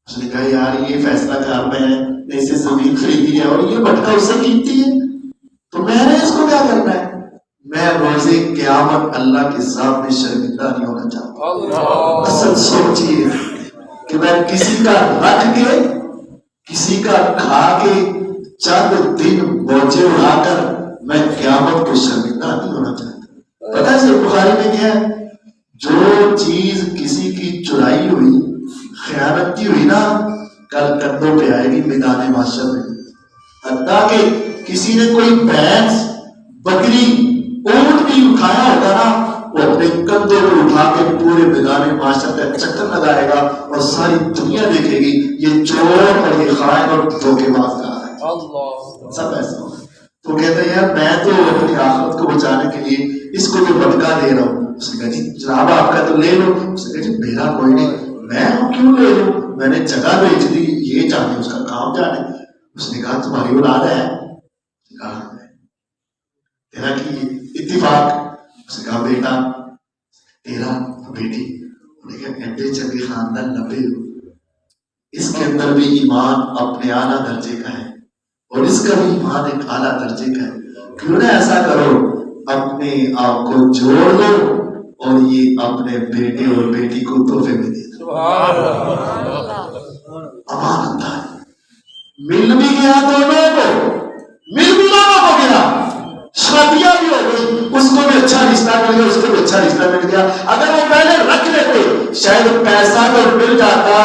اس نے کہا یار یہ فیصلہ کار میں نے اسے زمین خریدی ہے اور یہ مٹکا اس سے قیمتی ہے، تو میں نے اس کو کیا کرنا ہے؟ میں روزے قیامت اللہ کے سامنے شرمندہ نہیں ہونا چاہتا۔ اصل سوچیے کہ میں کسی کا رکھ کے، کسی کا کھا کے چند دن موجے اڑا کر میں قیامت کو شرمندہ نہیں ہونا چاہتا۔ پتہ ہے صحیح بخاری میں کیا ہے؟ جو چیز کسی کی چرائی ہوئی، خیانت کی ہوئی نا، کل کندھوں پہ آئے گی میدان محشر میں۔ حتیٰ کہ کسی نے کوئی بھینس، بکری، اونٹ بھی اٹھایا ہوگا نا، وہ اپنے کندھوں پہ اٹھا کے پورے میدان محشر کا چکر لگائے گا اور ساری دنیا دیکھے گی یہ چور اور یہ خائن اور دھوکے باز کا ہے، سب ایسا ہوگا۔ تو کہتا ہے یار میں تو اپنی آخرت کو بچانے کے لیے اس کو جو بٹکا دے رہا ہوں۔ اس نے کہا جی جناب آپ کا تو لے لو۔ اس نے کہا جی میرا کوئی نہیں، میں کیوں لے لوں، میں نے جگہ بیچ دی، یہ جانے اس کا کام جانے۔ اس نے کہا تمہاری اولاد ہے؟ کہا تیرا کی اتفاق؟ اس نے کہا بیٹا تیرا بیٹی؟ انہوں نے کہا ایڈے چنگے خاندان لبے ہو، اس کے اندر بھی ایمان اپنے اعلیٰ درجے کا ہے اور اس کا بھی ایمان ایک اعلیٰ درجے کا ہے، کیوں نہ ایسا کرو اپنے آپ کو جوڑ لو اور یہ اپنے بیٹے اور بیٹی کو تحفے میں دے دو۔ امانت ہے، مل بھی گیا دونوں کو، مل بھی دونوں کو گیا، شادیاں بھی ہو گئی، اس کو بھی اچھا رشتہ مل گیا، اس کو بھی اچھا رشتہ مل گیا۔ اگر وہ پہلے رکھ لیتے شاید پیسہ تو مل جاتا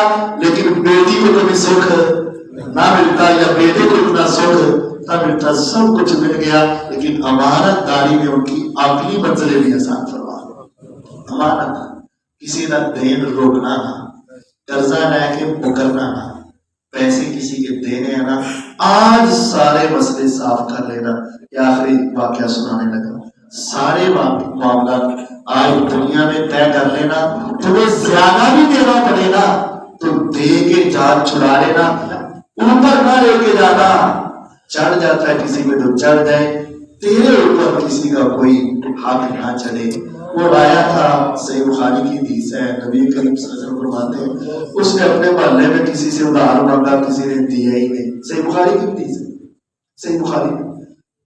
لیکن بیٹی کو کبھی سکھ نہ ملتا یا بیٹے کو اتنا سکھ نہ ملتا، سب کچھ مل گیا لیکن امانت داری میں ان کی عقلی منزلیں بھی آسان فرما۔ امانت کسی کا دین روکنا نہ، قرضہ لے کے مکرنا نہ، پیسے کسی کے دینے ہیں نا، آج سارے مسئلے صاف کر لینا۔ یہ آخری واقعہ سنانے لگا، سارے معاملات آج دنیا میں طے کر لینا، تمہیں زیادہ بھی دینا پڑے گا تو دے کے جان چھڑا لینا، اوپر نہ لے کے جانا۔ چڑھ جاتا ہے کسی پہ تو چڑھ جائے، تیرے اوپر کسی کا کوئی حق نہ چلے۔ وہ آیا تھا، صحیح بخاری کی حدیث ہے، نبی کریم صلی اللہ علیہ وسلم فرماتے ہیں اس نے اپنے محلے میں کسی سے ادھار مانگا، کسی نے دیا ہی نہیں۔ صحیح بخاری کی حدیث ہے، صحیح بخاری،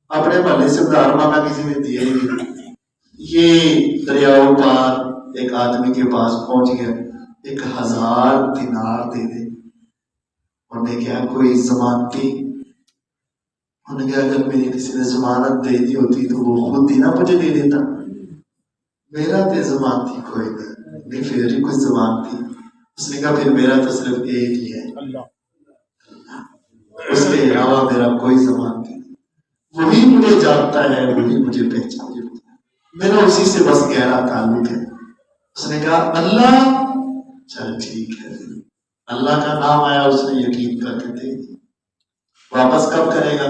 اپنے محلے سے ادھار مانگا، کسی نے دیا ہی نہیں۔ یہ دریاؤ پار ایک آدمی کے پاس پہنچ گیا، 1000 دینار دے دے۔ انہوں نے کہا کوئی ضمانتی؟ انہوں نے کہا اگر میری کسی نے ضمانت دے دی ہوتی تو وہ خود ہی نہ مجھے دے دیتا، میرا تو ضمانتی کوئی نہیں، پھر ہی کوئی ضمانتی؟ اس نے کہا پھر میرا تو صرف ایک ہی ہے، اس کے علاوہ میرا کوئی ضمانتی نہیں، وہی مجھے جانتا ہے، وہی مجھے پہچانتا ہے، میرا اسی سے بس گہرا تعلق ہے۔ اس نے کہا اللہ؟ چل ٹھیک ہے، اللہ کا نام آیا اس نے یقین کر کے دے دی. واپس کب کرے گا؟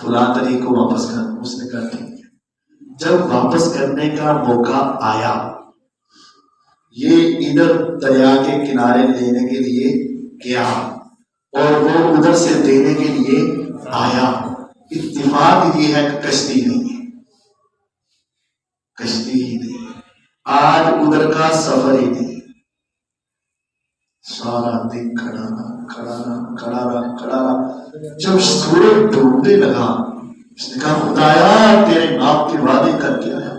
فلاں تاریخ کو واپس کر. اس نے کہا ٹھیک ہے. جب واپس کرنے کا موقع آیا، یہ ادھر دریا کے کنارے لینے کے لیے گیا اور وہ ادھر سے دینے کے لیے آیا. اتفاق یہ ہے کہ کشتی نہیں ہے، کشتی ہی نہیں. آج ادھر کا سفر ہی نہیں. سارا دن کھڑا رہا. جب سورج ڈوبنے لگا اس نے کہا خدایا تیرے نام کے وعدے کر کے آیا،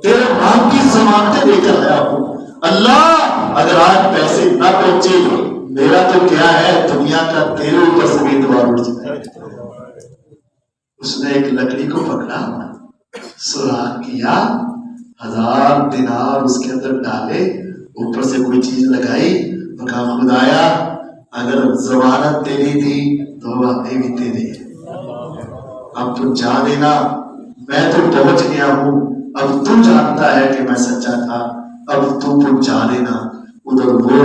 تیرے نام کی ضمانتیں لے کر آیا ہوں. اللہ اگر آج پیسے نہ پہنچے میرا تو کیا ہے، دنیا کا تیرے اوپر سے بھی دوبارہ اٹھ جائے. اس نے ایک لکڑی کو پکڑا، سوراخ کیا، 1000 دینار اس کے اندر ڈالے، اوپر سے کوئی چیز لگائی، کہا خدایا اگر ضمانت تیری تھی تو ہمیں بھی تیری ہے، اب تو جا دینا، میں تو پہنچ گیا ہوں، اب تو جانتا ہے کہ میں سچا تھا، اب تو پہنچا دینا. ادھر وہ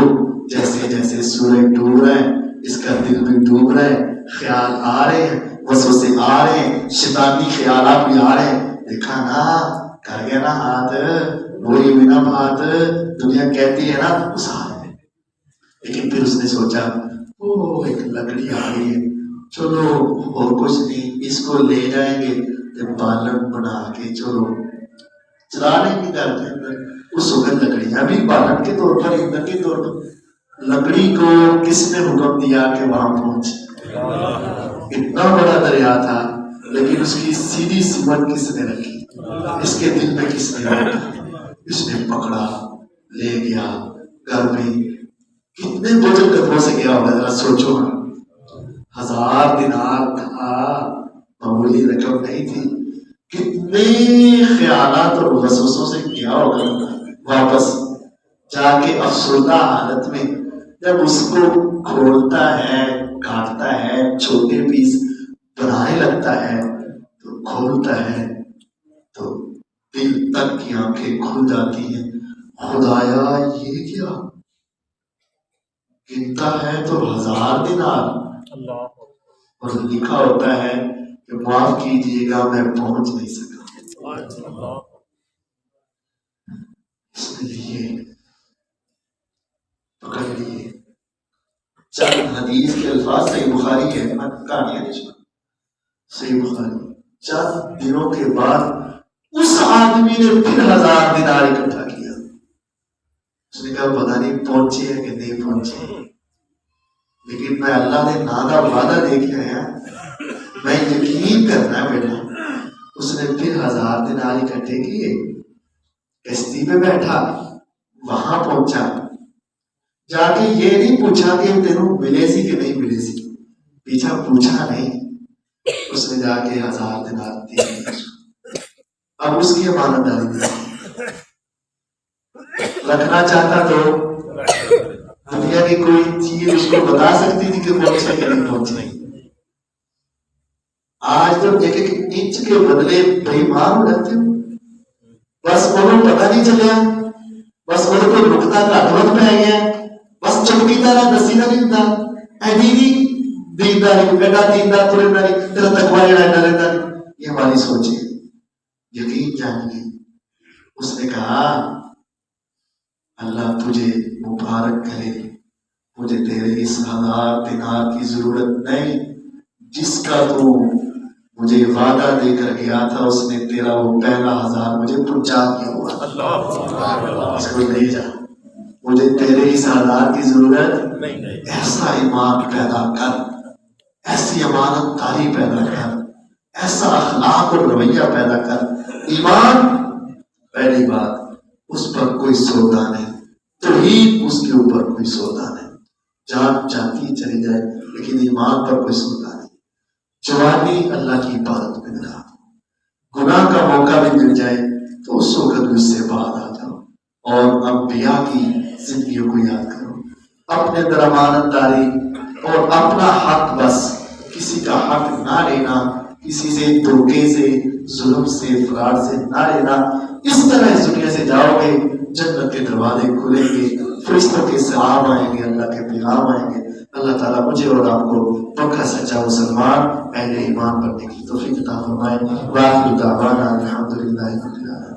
جیسے جیسے سورج ڈوب رہے ہیں اس کا دل بھی ڈوب رہا ہے، خیال آ رہے ہیں، وسوسے آ رہے ہیں، شیطانی خیالات بھی آ رہے ہیں. دیکھا نا کر گیا نا ہاتھ، وہی بنا بات دنیا کہتی ہے نا اس ہاتھ میں. لیکن پھر اس نے سوچا او ایک لکڑی آ گئی ہے، چلو اور کچھ نہیں، اس کو لے جائیں گے بالن بنا کے چلو چلا لیں گے گھر کے اندر. اس وقت لکڑیاں بھی بالن کے طور پر ایندھن کے طور پر. لکڑی کو کس نے حکم دیا کہ وہاں پہنچ؟ اتنا بڑا دریا تھا لیکن اس کی سیدھی سمت کس نے رکھی؟ اس کے دل میں کس نے رکھا؟ اس نے پکڑا لے گیا گھر میں. کتنے بوجھل قدموں سے گیا ہوگا ذرا سوچو. 1000 دینار تھا، معمولی رقم نہیں تھی. کتنے خیالات اور وسوسوں سے گیا ہوگا. واپس جا کے افسردہ حالت میں جب اس کو کھولتا ہے، کاٹتا ہے، چھوٹے پیس بنانے لگتا ہے تو کھولتا ہے تو دل تک کی آنکھیں کھل جاتی ہیں. خدایا یہ کیا؟ گنتا ہے تو 1000 دینار اور لکھا ہوتا ہے کہ معاف کیجیے گا میں پہنچ نہیں سکا. اس نے لیے پکڑ لیے. چند حدیث کے الفاظ صحیح بخاری کے میں کہانیاں نہیں سنا. صحیح بخاری چند دنوں کے بعد اس آدمی نے پھر 1000 دینار اکٹھا کیا. اس نے کہا پتہ نہیں پہنچے ہے کہ نہیں پہنچے، لیکن میں اللہ نے نادا وعدہ دے کے آیا، میں یقین کرنا ہے بیٹا. اس نے پھر 1000 دینار اکٹھے کیے، کشتی پہ بیٹھا، وہاں پہنچا. جا کے یہ نہیں پوچھا کہ تینوں ملے سی کہ نہیں ملے سی، پیچھا پوچھا نہیں. اس نے جا کے 1000 دینار دیے. اب اس کی امانت داری دی. رکھنا چاہتا تو دنیا کی کوئی چیز اس کو بتا سکتی تھی کہ پہنچے کہ نہیں پہنچے. آج تو ایک ایک انچ کے بدلے بے ایمان رکھتے ہو. بس انہوں پتہ نہیں چلیا، بس انہوں کو نقطہ کا وقت پہ گیا، بس چپکی طرح دسی نہ دیتا اے دیدی دینداری بیٹا دیندار تھوڑے ناری تیرا تقوی جڑا نہ رہتا. یہ ہماری سوچ ہے. یقین جانیے اس نے کہا اللہ تجھے مبارک کرے، مجھے تیرے اس 1000 دینار کی ضرورت نہیں. جس کا تو مجھے وعدہ دے کر گیا تھا اس نے تیرا وہ پہلا 1000 مجھے پہنچا دیا ہوا. اس کو لے جا، مجھے تیرے اس 1000 کی ضرورت نہیں. ایسا ایمان پیدا کر، ایسی امانت داری پیدا کر، ایسا اخلاق اور رویہ پیدا کر. ایمان پہلی بات اس پر کوئی سودا نہیں، توحید اس کے اوپر کوئی سودا نہیں. جان جاتی چلی جائے لیکن ایمان پر کوئی سودا نہیں. جوانی اللہ کی عبادت میں لگا، گناہ کا موقع بھی مل جائے تو اس وقت بھی اس سے بعد آ جاؤ اور انبیاء کی زندگیوں کو یاد کرو. اپنے در امانت داری اور اپنا حق، بس کسی کا حق نہ لینا، کسی سے دھوکے سے، ظلم سے، فراڈ سے نہ لینا. اس طرح اس دنیا سے جاؤ گے جنت کے دروازے کھلیں گے. فرشتوں کے سلام آئیں گے، اللہ کے پیغام آئیں گے۔ اللہ تعالیٰ مجھے اور آپ کو پکا سچا مسلمان اہل ایمان بننے کی توفیق عطا فرمائے۔ وآخر دعوانا الحمدللہ رب العالمین۔